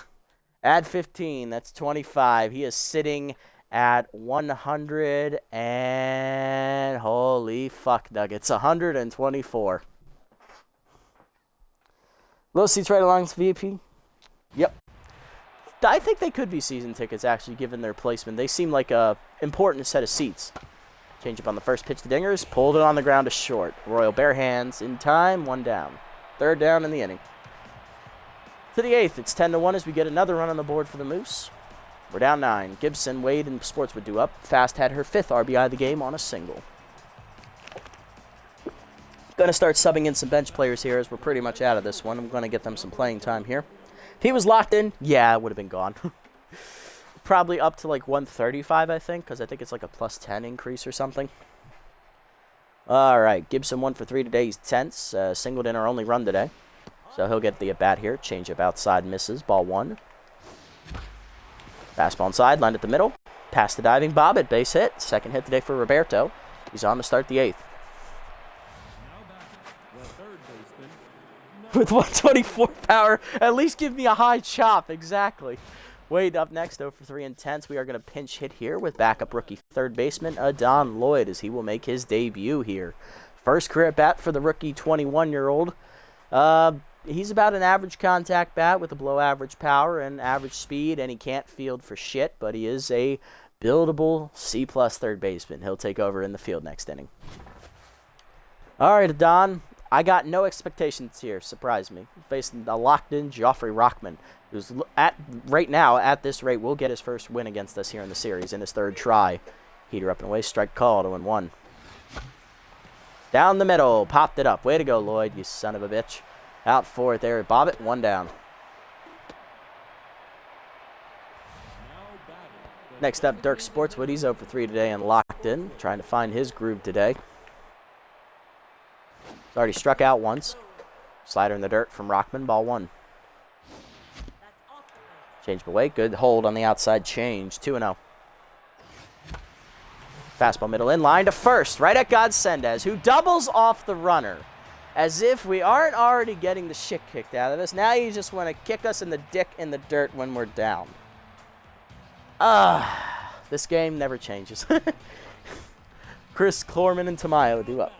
add 15, that's 25. He is sitting at 100 and, holy fuck nuggets, 124. Low seats right along this VIP? Yep. I think they could be season tickets, actually, given their placement. They seem like a important set of seats. Change up on the first pitch to Dingers. Pulled it on the ground to short. Royal bare hands in time. 1 down. 3rd down in the inning. To the 8th. It's 10-1 as we get another run on the board for the Moose. We're down 9. Gibson, Wade, and Sportswood do up. Fast had her 5th RBI of the game on a single. Going to start subbing in some bench players here as we're pretty much out of this one. I'm going to get them some playing time here. If he was locked in, yeah, it would have been gone. Probably up to like 135, I think, because I think it's like a plus 10 increase or something. All right, Gibson 1 for 3 today. He's tense. Singled in our only run today. So he'll get the at-bat here. Change up outside, misses. Ball 1. Fastball inside, lined at the middle. Past the diving Bob at base hit. Second hit today for Roberto. He's on to start the 8th. With 124 power, at least give me a high chop. Exactly. Wade up next, 0 for 3 intense. We are going to pinch hit here with backup rookie third baseman Adon Lloyd as he will make his debut here. First career at bat for the rookie 21-year-old. He's about an average contact bat with a below average power and average speed, and he can't field for shit, but he is a buildable C+ third baseman. He'll take over in the field next inning. All right, Adon. I got no expectations here. Surprised me. Facing a locked-in Joffrey Rockman, who's right now at this rate will get his first win against us here in the series in his 3rd try. Heater up and away. Strike called. 0-1. Down the middle. Popped it up. Way to go, Lloyd. You son of a bitch. Out for it there. Bobbitt. 1 down. Next up, Dirk Sportswood. He's 0 for 3 today and locked in. Trying to find his groove today. He's already struck out once. Slider in the dirt from Rockman. Ball 1. Change away. Good hold on the outside change. 2-0. Fastball middle in line to first. Right at Godsendez, who doubles off the runner. As if we aren't already getting the shit kicked out of us. Now you just want to kick us in the dick in the dirt when we're down. This game never changes. Chris Klorman and Tamayo do up.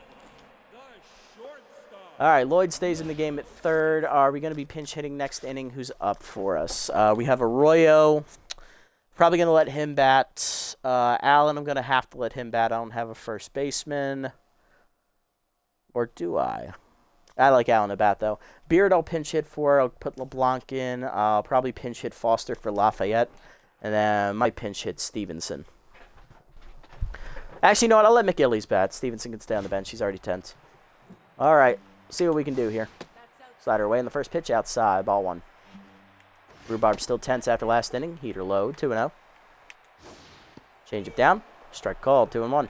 All right, Lloyd stays in the game at 3rd. Are we going to be pinch hitting next inning? Who's up for us? We have Arroyo. Probably going to let him bat. Allen, I'm going to have to let him bat. I don't have a first baseman. Or do I? I like Allen to bat, though. Beard I'll pinch hit for. I'll put LeBlanc in. I'll probably pinch hit Foster for Lafayette. And then might pinch hit Stevenson. Actually, you know what? I'll let McGillies bat. Stevenson can stay on the bench. He's already tense. All right. See what we can do here. Slider away in the first pitch outside. Ball 1. Rhubarb still tense after last inning. Heater low. 2-0. Change it down. Strike called. 2-1.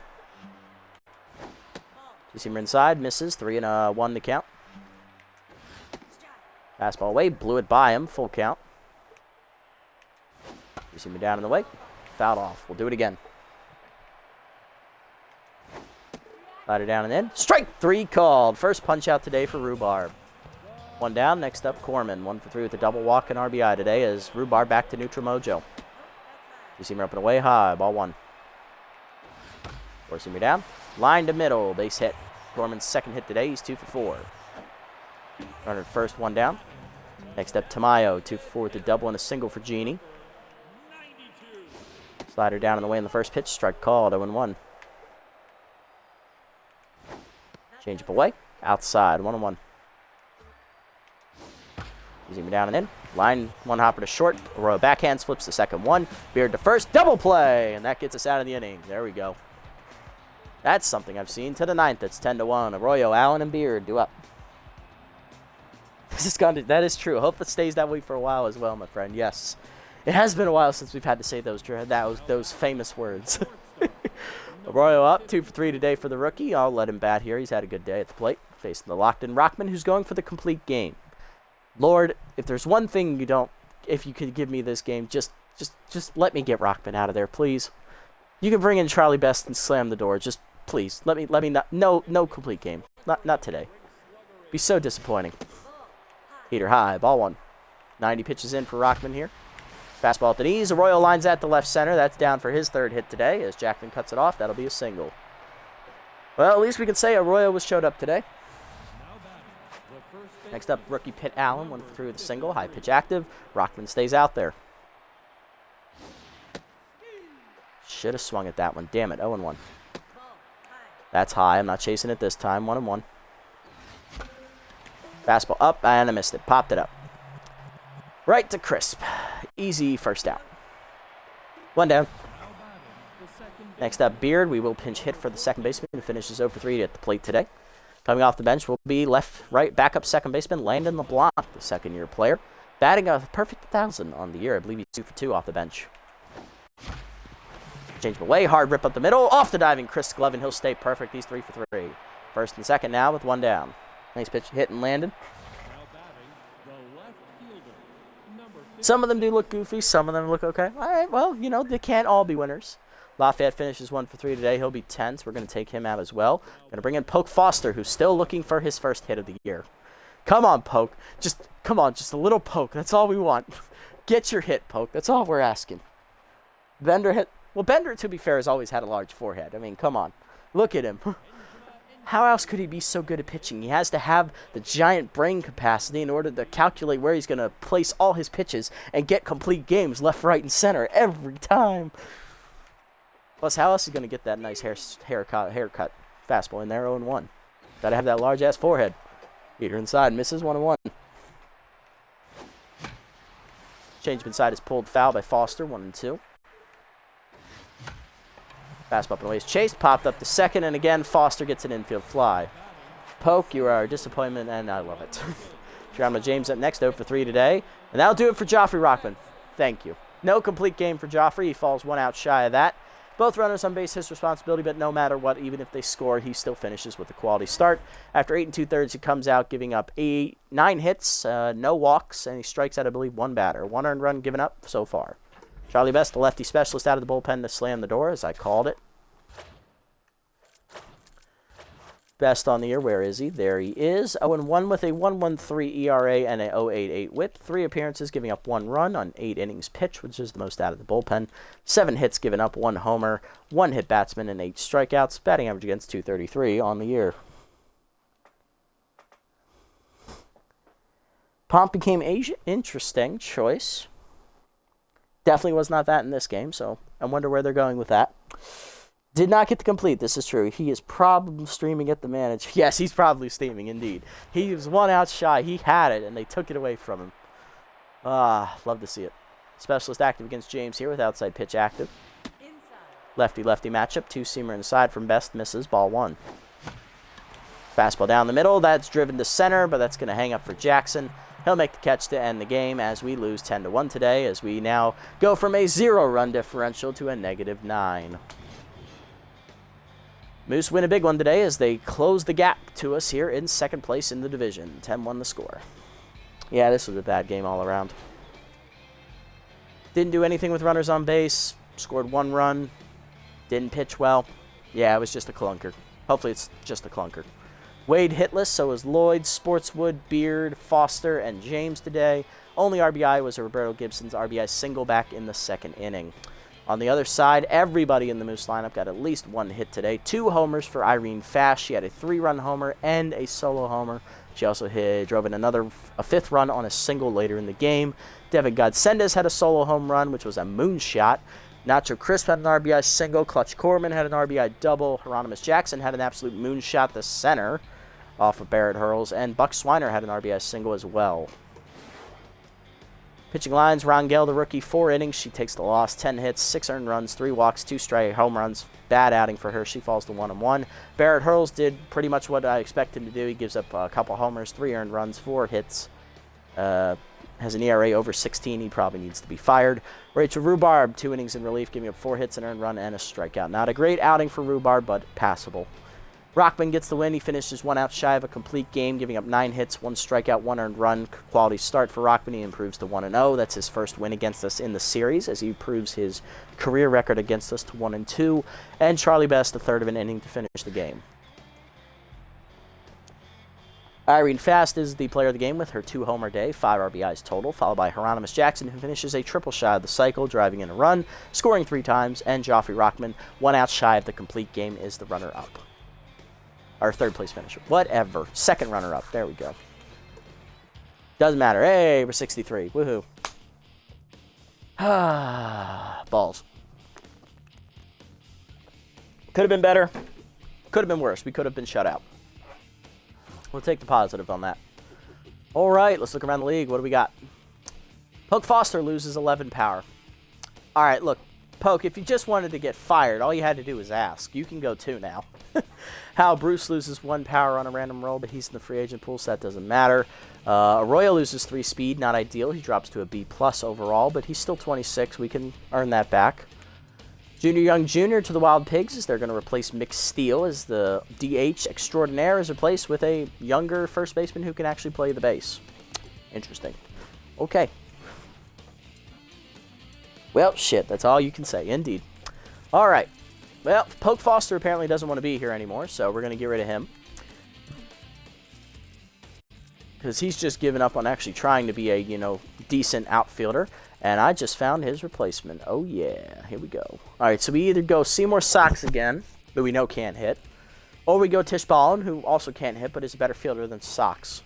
Two-seamer inside. Misses. 3-1 to count. Fastball away. Blew it by him. Full count. Two-seamer down in the way. Fouled off. We'll do it again. Slider down and in. Strike 3 called. First punch out today for Rhubarb. 1 down. Next up, Corman. 1 for 3 with a double walk and RBI today as Rhubarb back to neutral mojo. Two-seamer up and away high. Ball 1. Four-seamer down. Line to middle. Base hit. Corman's 2nd hit today. He's 2 for 4. Runner at first. 1 down. Next up, Tamayo. 2 for 4 with a double and a single for Genie. Slider down in the way in the first pitch. Strike called. 0-1. Change up away. Outside. 1-1. Zoom down and in. Line 1 hopper to short. Arroyo backhand flips the second one. Beard to first. Double play. And that gets us out of the inning. There we go. That's something I've seen. To the 9th. It's 10-1. Arroyo, Allen, and Beard do up. This has gone to, that is true. I hope it stays that way for a while as well, my friend. Yes. It has been a while since we've had to say those famous words. Arroyo up, 2 for 3 today for the rookie. I'll let him bat here. He's had a good day at the plate. Facing the locked-in Rockman, who's going for the complete game. Lord, if there's one thing if you could give me this game, just let me get Rockman out of there, please. You can bring in Charlie Best and slam the door. Just please let me not. No complete game. Not today. Be so disappointing. Heater high, ball 1. 90 pitches in for Rockman here. Fastball at the knees. Arroyo lines at the left center. That's down for his 3rd hit today. As Jackman cuts it off, that'll be a single. Well, at least we can say Arroyo showed up today. Next up, rookie Pitt Allen went through the single. High pitch active. Rockman stays out there. Should have swung at that one. Damn it. 0-1. That's high. I'm not chasing it this time. 1-1. Fastball up, and I missed it. Popped it up. Right to Crisp. Easy first out. 1 down. Next up, Beard. We will pinch hit for the second baseman who finishes 0 for 3 at the plate today. Coming off the bench will be right backup second baseman Landon LeBlanc, the second-year player. Batting a perfect 1,000 on the year. I believe he's 2 for 2 off the bench. Change him away. Hard rip up the middle. Off the diving Chris Glove, and he'll stay perfect. He's 3 for 3. First and second now with 1 down. Nice pitch hit and Landon. Some of them do look goofy. Some of them look okay. All right, well, they can't all be winners. Lafayette finishes 1 for 3 today. He'll be 10, so we're going to take him out as well. Going to bring in Poke Foster, who's still looking for his first hit of the year. Come on, Poke. Come on, just a little poke. That's all we want. Get your hit, Poke. That's all we're asking. Bender hit. Well, Bender, to be fair, has always had a large forehead. I mean, come on. Look at him. How else could he be so good at pitching? He has to have the giant brain capacity in order to calculate where he's going to place all his pitches and get complete games left, right, and center every time. Plus, how else is he going to get that nice haircut fastball in there, 0-1? Got to have that large-ass forehead. Heater inside, misses 1-1. Changeup inside is pulled foul by Foster, 1-2. Fastball up and away is chased, popped up to second, and again, Foster gets an infield fly. Poke, you are a disappointment, and I love it. Geronimo James up next, 0 for 3 today. And that'll do it for Joffrey Rockman. Thank you. No complete game for Joffrey. He falls 1 out shy of that. Both runners on base, his responsibility, but no matter what, even if they score, he still finishes with a quality start. After 8 2/3, he comes out giving up 9 hits, no walks, and he strikes out, I believe, 1 batter. 1 earned run given up so far. Charlie Best, the lefty specialist, out of the bullpen to slam the door, as I called it. Best on the year, where is he? There he is. 0-1 with a 1.13 ERA and a 0.88 WHIP. 3 appearances, giving up 1 run on 8 innings pitched, which is the most out of the bullpen. 7 hits given up, 1 homer, 1 hit batsman, and 8 strikeouts. Batting average against .233 on the year. Pomp became Asian. Interesting choice. Definitely was not that in this game, so I wonder where they're going with that. Did not get to complete. This is true. He is probably streaming at the manager. Yes, he's probably steaming, indeed. He was 1 out shy. He had it, and they took it away from him. Love to see it. Specialist active against James here with outside pitch active. Lefty-lefty matchup. 2-seamer inside from Best. Misses. Ball 1. Fastball down the middle. That's driven to center, but that's going to hang up for Jackson. He'll make the catch to end the game as we lose 10-1 today, as we now go from a 0-run differential to a -9. Moose win a big one today as they close the gap to us here in second place in the division. 10-1 the score. Yeah, this was a bad game all around. Didn't do anything with runners on base. Scored 1 run. Didn't pitch well. Yeah, it was just a clunker. Hopefully it's just a clunker. Wade hitless, so was Lloyd, Sportswood, Beard, Foster, and James today. Only RBI was Roberto Gibson's RBI single back in the second inning. On the other side, everybody in the Moose lineup got at least 1 hit today. 2 homers for Irene Fash. She had a 3-run homer and a solo homer. She also drove in a 5th run on a single later in the game. Devin Godsendez had a solo home run, which was a moonshot. Nacho Crisp had an RBI single. Clutch Corman had an RBI double. Hieronymus Jackson had an absolute moonshot to center off of Barrett Hurls. And Buck Swiner had an RBI single as well. Pitching lines, Rangel, the rookie, 4 innings. She takes the loss, 10 hits, 6 earned runs, 3 walks, 2 strike home runs. Bad outing for her. She falls to 1-1. Barrett Hurls did pretty much what I expect him to do. He gives up a couple homers, 3 earned runs, 4 hits. Has an ERA over 16. He probably needs to be fired. Rachel Rhubarb, 2 innings in relief, giving up 4 hits, an earned run, and a strikeout. Not a great outing for Rhubarb, but passable. Rockman gets the win. He finishes 1 out shy of a complete game, giving up 9 hits, 1 strikeout, 1 earned run. Quality start for Rockman. He improves to 1-0. That's his first win against us in the series, as he improves his career record against us to 1-2. And Charlie Best, the third of an inning to finish the game. Irene Fast is the player of the game with her 2-homer day, 5 RBIs total, followed by Hieronymus Jackson, who finishes a triple shy of the cycle, driving in a run, scoring 3 times, and Joffrey Rockman, 1 out shy of the complete game, is the runner-up. Our third place finisher. Whatever. Second runner-up. There we go. Doesn't matter. Hey, we're 63. Woohoo. Balls. Could have been better. Could have been worse. We could have been shut out. We'll take the positive on that. All right, let's look around the league. What do we got? Poke Foster loses 11 power. All right, look. Poke, if you just wanted to get fired, all you had to do was ask. You can go 2 now. Hal Bruce loses 1 power on a random roll, but he's in the free agent pool, so that doesn't matter. Arroyo loses 3 speed, not ideal. He drops to a B+ overall, but he's still 26. We can earn that back. Junior Young Jr. to the Wild Pigs, as they're going to replace Mick Steele as the DH extraordinaire, is replaced with a younger first baseman who can actually play the base. Interesting. Okay. Well, shit, that's all you can say, indeed. All right. Well, Poke Foster apparently doesn't want to be here anymore, so we're going to get rid of him. Because he's just given up on actually trying to be a, decent outfielder. And I just found his replacement. Oh, yeah. Here we go. All right, so we either go Seymour Sox again, who we know can't hit, or we go Tish Ballin, who also can't hit, but is a better fielder than Sox.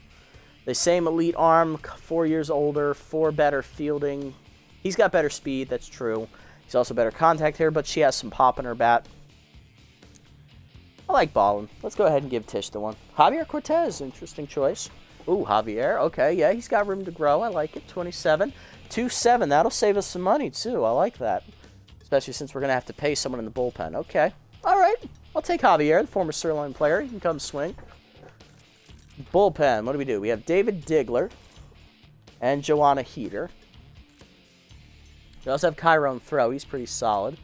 The same elite arm, 4 years older, 4 better fielding. He's got better speed, that's true. He's also better contact here, but she has some pop in her bat. I like Ballin. Let's go ahead and give Tish the one. Javier Cortez, interesting choice. Ooh, Javier. Okay, yeah, he's got room to grow. I like it. 27. 2-7. That'll save us some money, too. I like that. Especially since we're going to have to pay someone in the bullpen. Okay. All right. I'll take Javier, the former Sirloin player. He can come swing. Bullpen. What do? We have David Diggler and Joanna Heater. We also have Chiron Throw. He's pretty solid.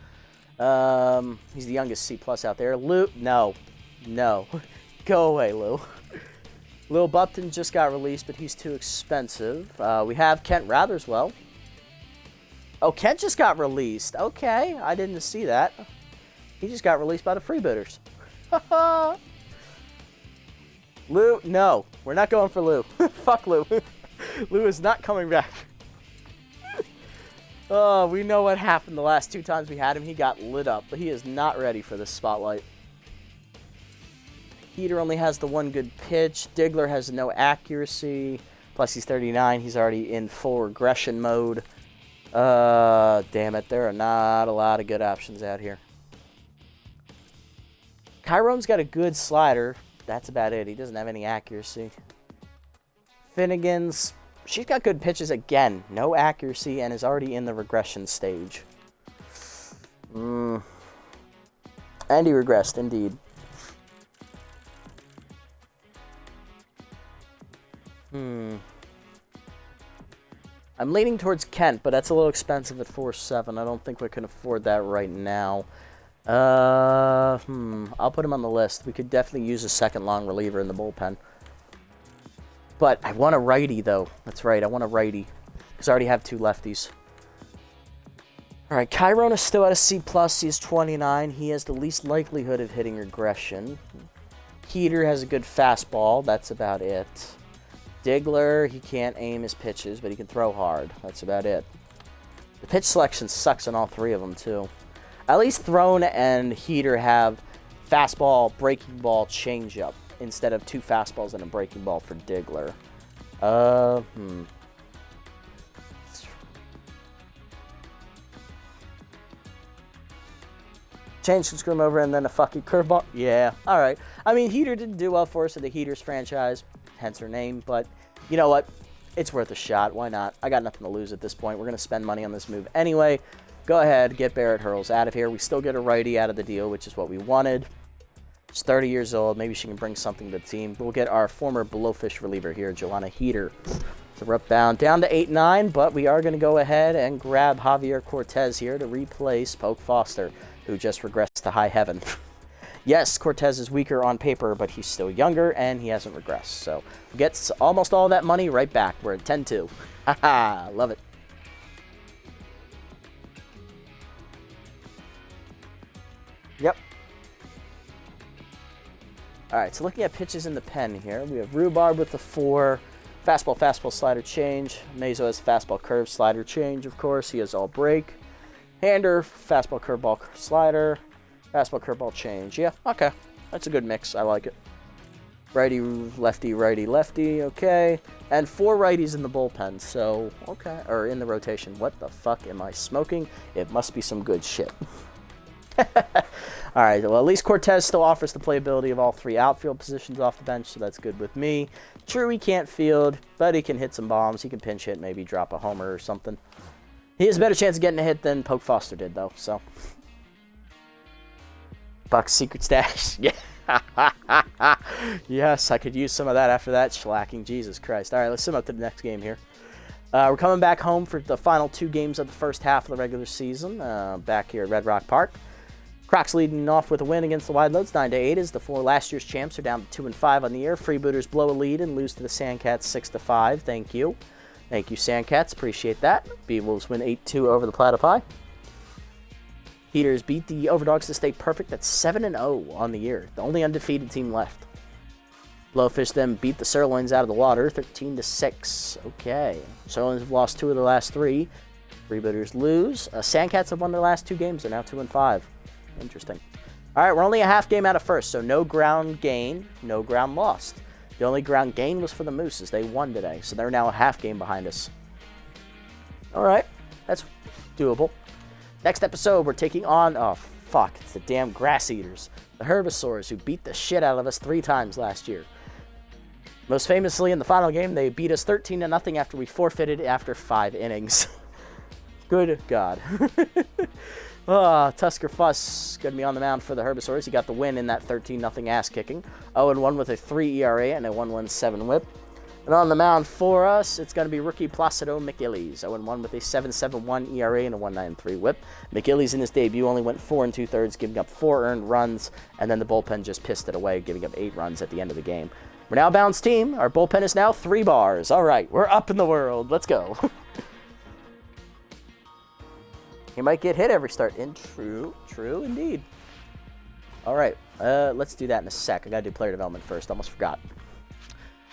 He's the youngest C+ out there. Lou. No. Go away, Lou. Lil Bupton just got released, but he's too expensive. We have Kent Ratherswell. Oh, Kent just got released. Okay, I didn't see that. He just got released by the Freebooters. Lou, no. We're not going for Lou. Fuck Lou. Lou is not coming back. Oh, we know what happened the last 2 times we had him. He got lit up, but he is not ready for this spotlight. Heater only has the 1 good pitch. Diggler has no accuracy. Plus, he's 39. He's already in full regression mode. Damn it. There are not a lot of good options out here. Chiron's got a good slider. That's about it. He doesn't have any accuracy. Finnegan's... She's got good pitches again. No accuracy and is already in the regression stage. And he regressed, indeed. I'm leaning towards Kent, but that's a little expensive at 4.7. I don't think we can afford that right now. I'll put him on the list. We could definitely use a second long reliever in the bullpen. But I want a righty, though. That's right, I want a righty. Because I already have 2 lefties. All right, Chiron is still at a C+. He is 29. He has the least likelihood of hitting regression. Heater has a good fastball. That's about it. Diggler, he can't aim his pitches, but he can throw hard. That's about it. The pitch selection sucks on all 3 of them, too. At least Throne and Heater have fastball, breaking ball, changeup, instead of 2 fastballs and a breaking ball for Diggler. Change can screw him over and then a fucking curveball. Yeah, all right. I mean, Heater didn't do well for us in the Heaters franchise, hence her name, but you know what? It's worth a shot. Why not? I got nothing to lose at this point. We're going to spend money on this move anyway. Go ahead, get Barrett Hurls out of here. We still get a righty out of the deal, which is what we wanted. She's 30 years old. Maybe she can bring something to the team. We'll get our former Blowfish reliever here, Joanna Heater. So we're up down to 8-9, but we are going to go ahead and grab Javier Cortez here to replace Poke Foster, who just regressed to high heaven. Yes, Cortez is weaker on paper, but he's still younger, and he hasn't regressed. So, gets almost all that money right back. We're at 10-2. Haha, love it. Yep. Alright, so looking at pitches in the pen here, we have Rhubarb with the 4, fastball, slider change. Mezo has fastball, curve, slider change, of course. He has all break. Hander, fastball, curveball, slider. Fastball, curveball, change. Yeah, okay. That's a good mix. I like it. Righty, lefty, okay. And 4 righties in the bullpen, so, okay. Or in the rotation. What the fuck am I smoking? It must be some good shit. Alright, well, at least Cortez still offers the playability of all 3 outfield positions off the bench, so that's good with me. True, he can't field, but he can hit some bombs. He can pinch hit, maybe drop a homer or something. He has a better chance of getting a hit than Poke Foster did, though, so... Buck's secret stash. Yeah. Yes, I could use some of that after that shellacking. Jesus Christ. All right, let's sim up to the next game here. We're coming back home for the final 2 games of the first half of the regular season, back here at Red Rock Park. Crocs leading off with a win against the Wide Loads, 9-8, as the 4 last year's champs are down to 2-5 on the year. Freebooters blow a lead and lose to the Sandcats 6-5. Thank you. Thank you, Sandcats. Appreciate that. Beewolves win 8-2 over the Platypi. Heaters beat the Overdogs to stay perfect at 7-0 on the year, the only undefeated team left. Blowfish then beat the Sirloins out of the water, 13-6. Okay. Sirloins have lost 2 of their last 3. Freebooters lose. Sandcats have won their last 2 games. They're now 2-5. Interesting. All right, we're only a half game out of first, so no ground gain, no ground lost. The only ground gain was for the Mooses. They won today, so they're now a half game behind us. All right, that's doable. Next episode, we're taking on, oh, fuck, it's the damn Grass Eaters. The Herbisaurs, who beat the shit out of us 3 times last year. Most famously, in the final game, they beat us 13-0 after we forfeited after 5 innings. Good God. Tusker Fuss going to be on the mound for the Herbisaurs. He got the win in that 13-0 ass-kicking. 0-1 with a 3 ERA and a 1.17 whip. And on the mound for us, it's going to be rookie Placido McGillies. 0-1 with a 7.71 ERA and a 1.93 whip. McGillies in his debut only went 4 2/3, giving up 4 earned runs, and then the bullpen just pissed it away, giving up 8 runs at the end of the game. We're now a balanced team. Our bullpen is now 3 bars. All right, we're up in the world. Let's go. He might get hit every start. True indeed. All right, let's do that in a sec. I got to do player development first. Almost forgot.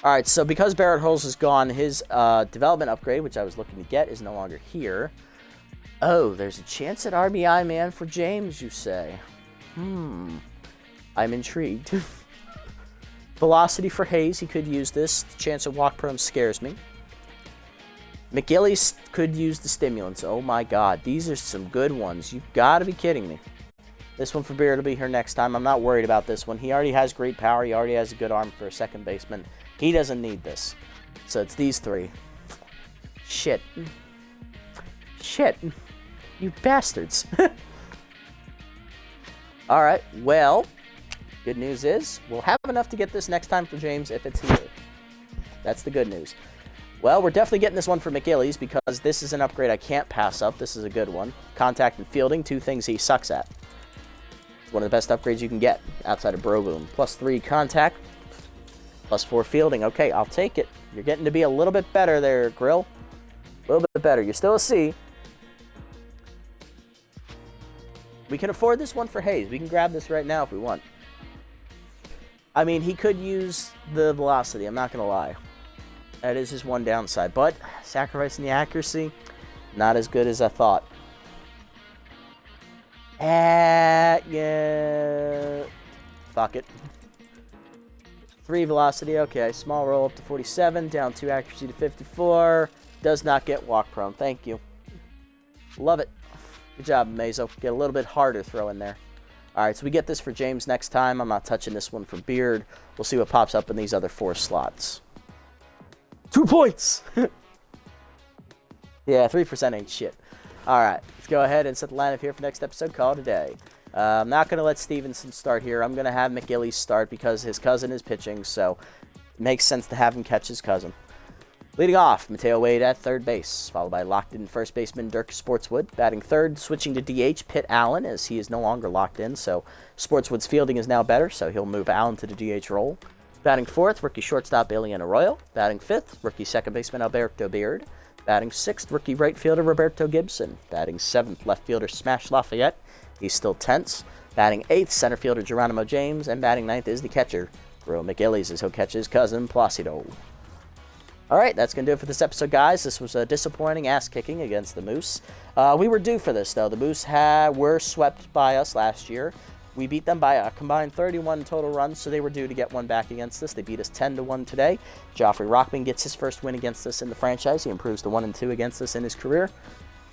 All right, so because Barrett Holes is gone, his development upgrade, which I was looking to get, is no longer here. Oh, there's a chance at RBI man for James, you say? I'm intrigued. Velocity for Hayes, he could use this. The chance of walk prone scares me. McGillies could use the stimulants. Oh my God, these are some good ones. You've got to be kidding me. This one for Beard will be here next time. I'm not worried about this one. He already has great power. He already has a good arm for a second baseman. He doesn't need this. So it's these 3. Shit. You bastards. All right, well, good news is we'll have enough to get this next time for James if it's here. That's the good news. Well, we're definitely getting this one for McGillies because this is an upgrade I can't pass up. This is a good one. Contact and fielding, 2 things he sucks at. It's one of the best upgrades you can get outside of Broboom. +3 contact, +4 fielding. Okay, I'll take it. You're getting to be a little bit better there, Grill. A little bit better. You're still a C. We can afford this one for Hayes. We can grab this right now if we want. I mean, he could use the velocity. I'm not going to lie. That is his one downside. But sacrificing the accuracy, not as good as I thought. Yeah. Fuck it. 3 velocity. Okay. Small roll up to 47. Down 2 accuracy to 54. Does not get walk prone. Thank you. Love it. Good job, Mezo. Get a little bit harder throw in there. All right, so we get this for James next time. I'm not touching this one for Beard. We'll see what pops up in these other 4 slots. 2 points! Yeah, 3% ain't shit. All right, let's go ahead and set the lineup here for next episode. Call it a day. I'm not going to let Stevenson start here. I'm going to have McGillies start because his cousin is pitching, so it makes sense to have him catch his cousin. Leading off, Mateo Wade at third base, followed by locked-in first baseman Dirk Sportswood. Batting third, switching to DH, Pitt Allen, as he is no longer locked in, so Sportswood's fielding is now better, so he'll move Allen to the DH role. Batting fourth, rookie shortstop Elian Arroyo. Batting fifth, rookie second baseman Alberto Beard. Batting sixth, rookie right fielder Roberto Gibson. Batting seventh, left fielder Smash Lafayette. He's still tense. Batting eighth, center fielder Geronimo James. And batting ninth is the catcher, Grill McGillies, as he'll catch his cousin Placido. Alright, that's going to do it for this episode, guys. This was a disappointing ass-kicking against the Moose. We were due for this, though. The Moose were swept by us last year. We beat them by a combined 31 total runs, so they were due to get one back against us. They beat us 10-1 today. Joffrey Rockman gets his first win against us in the franchise. He improves to 1-2 against us in his career.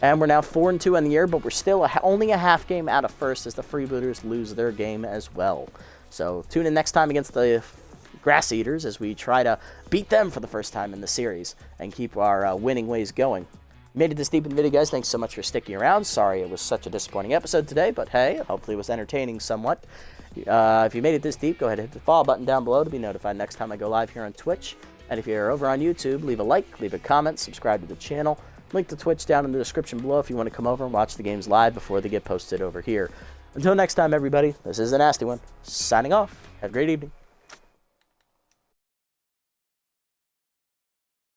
And we're now 4-2 on the year, but we're still only a half game out of first as the Freebooters lose their game as well. So tune in next time against the Grass Eaters as we try to beat them for the first time in the series and keep our winning ways going. Made it this deep in the video, guys. Thanks so much for sticking around. Sorry it was such a disappointing episode today, but hey, hopefully it was entertaining somewhat. If you made it this deep, go ahead and hit the follow button down below to be notified next time I go live here on Twitch. And if you're over on YouTube, leave a like, leave a comment, subscribe to the channel. Link to Twitch down in the description below if you want to come over and watch the games live before they get posted over here. Until next time, everybody, this is the Nasty One, signing off. Have a great evening.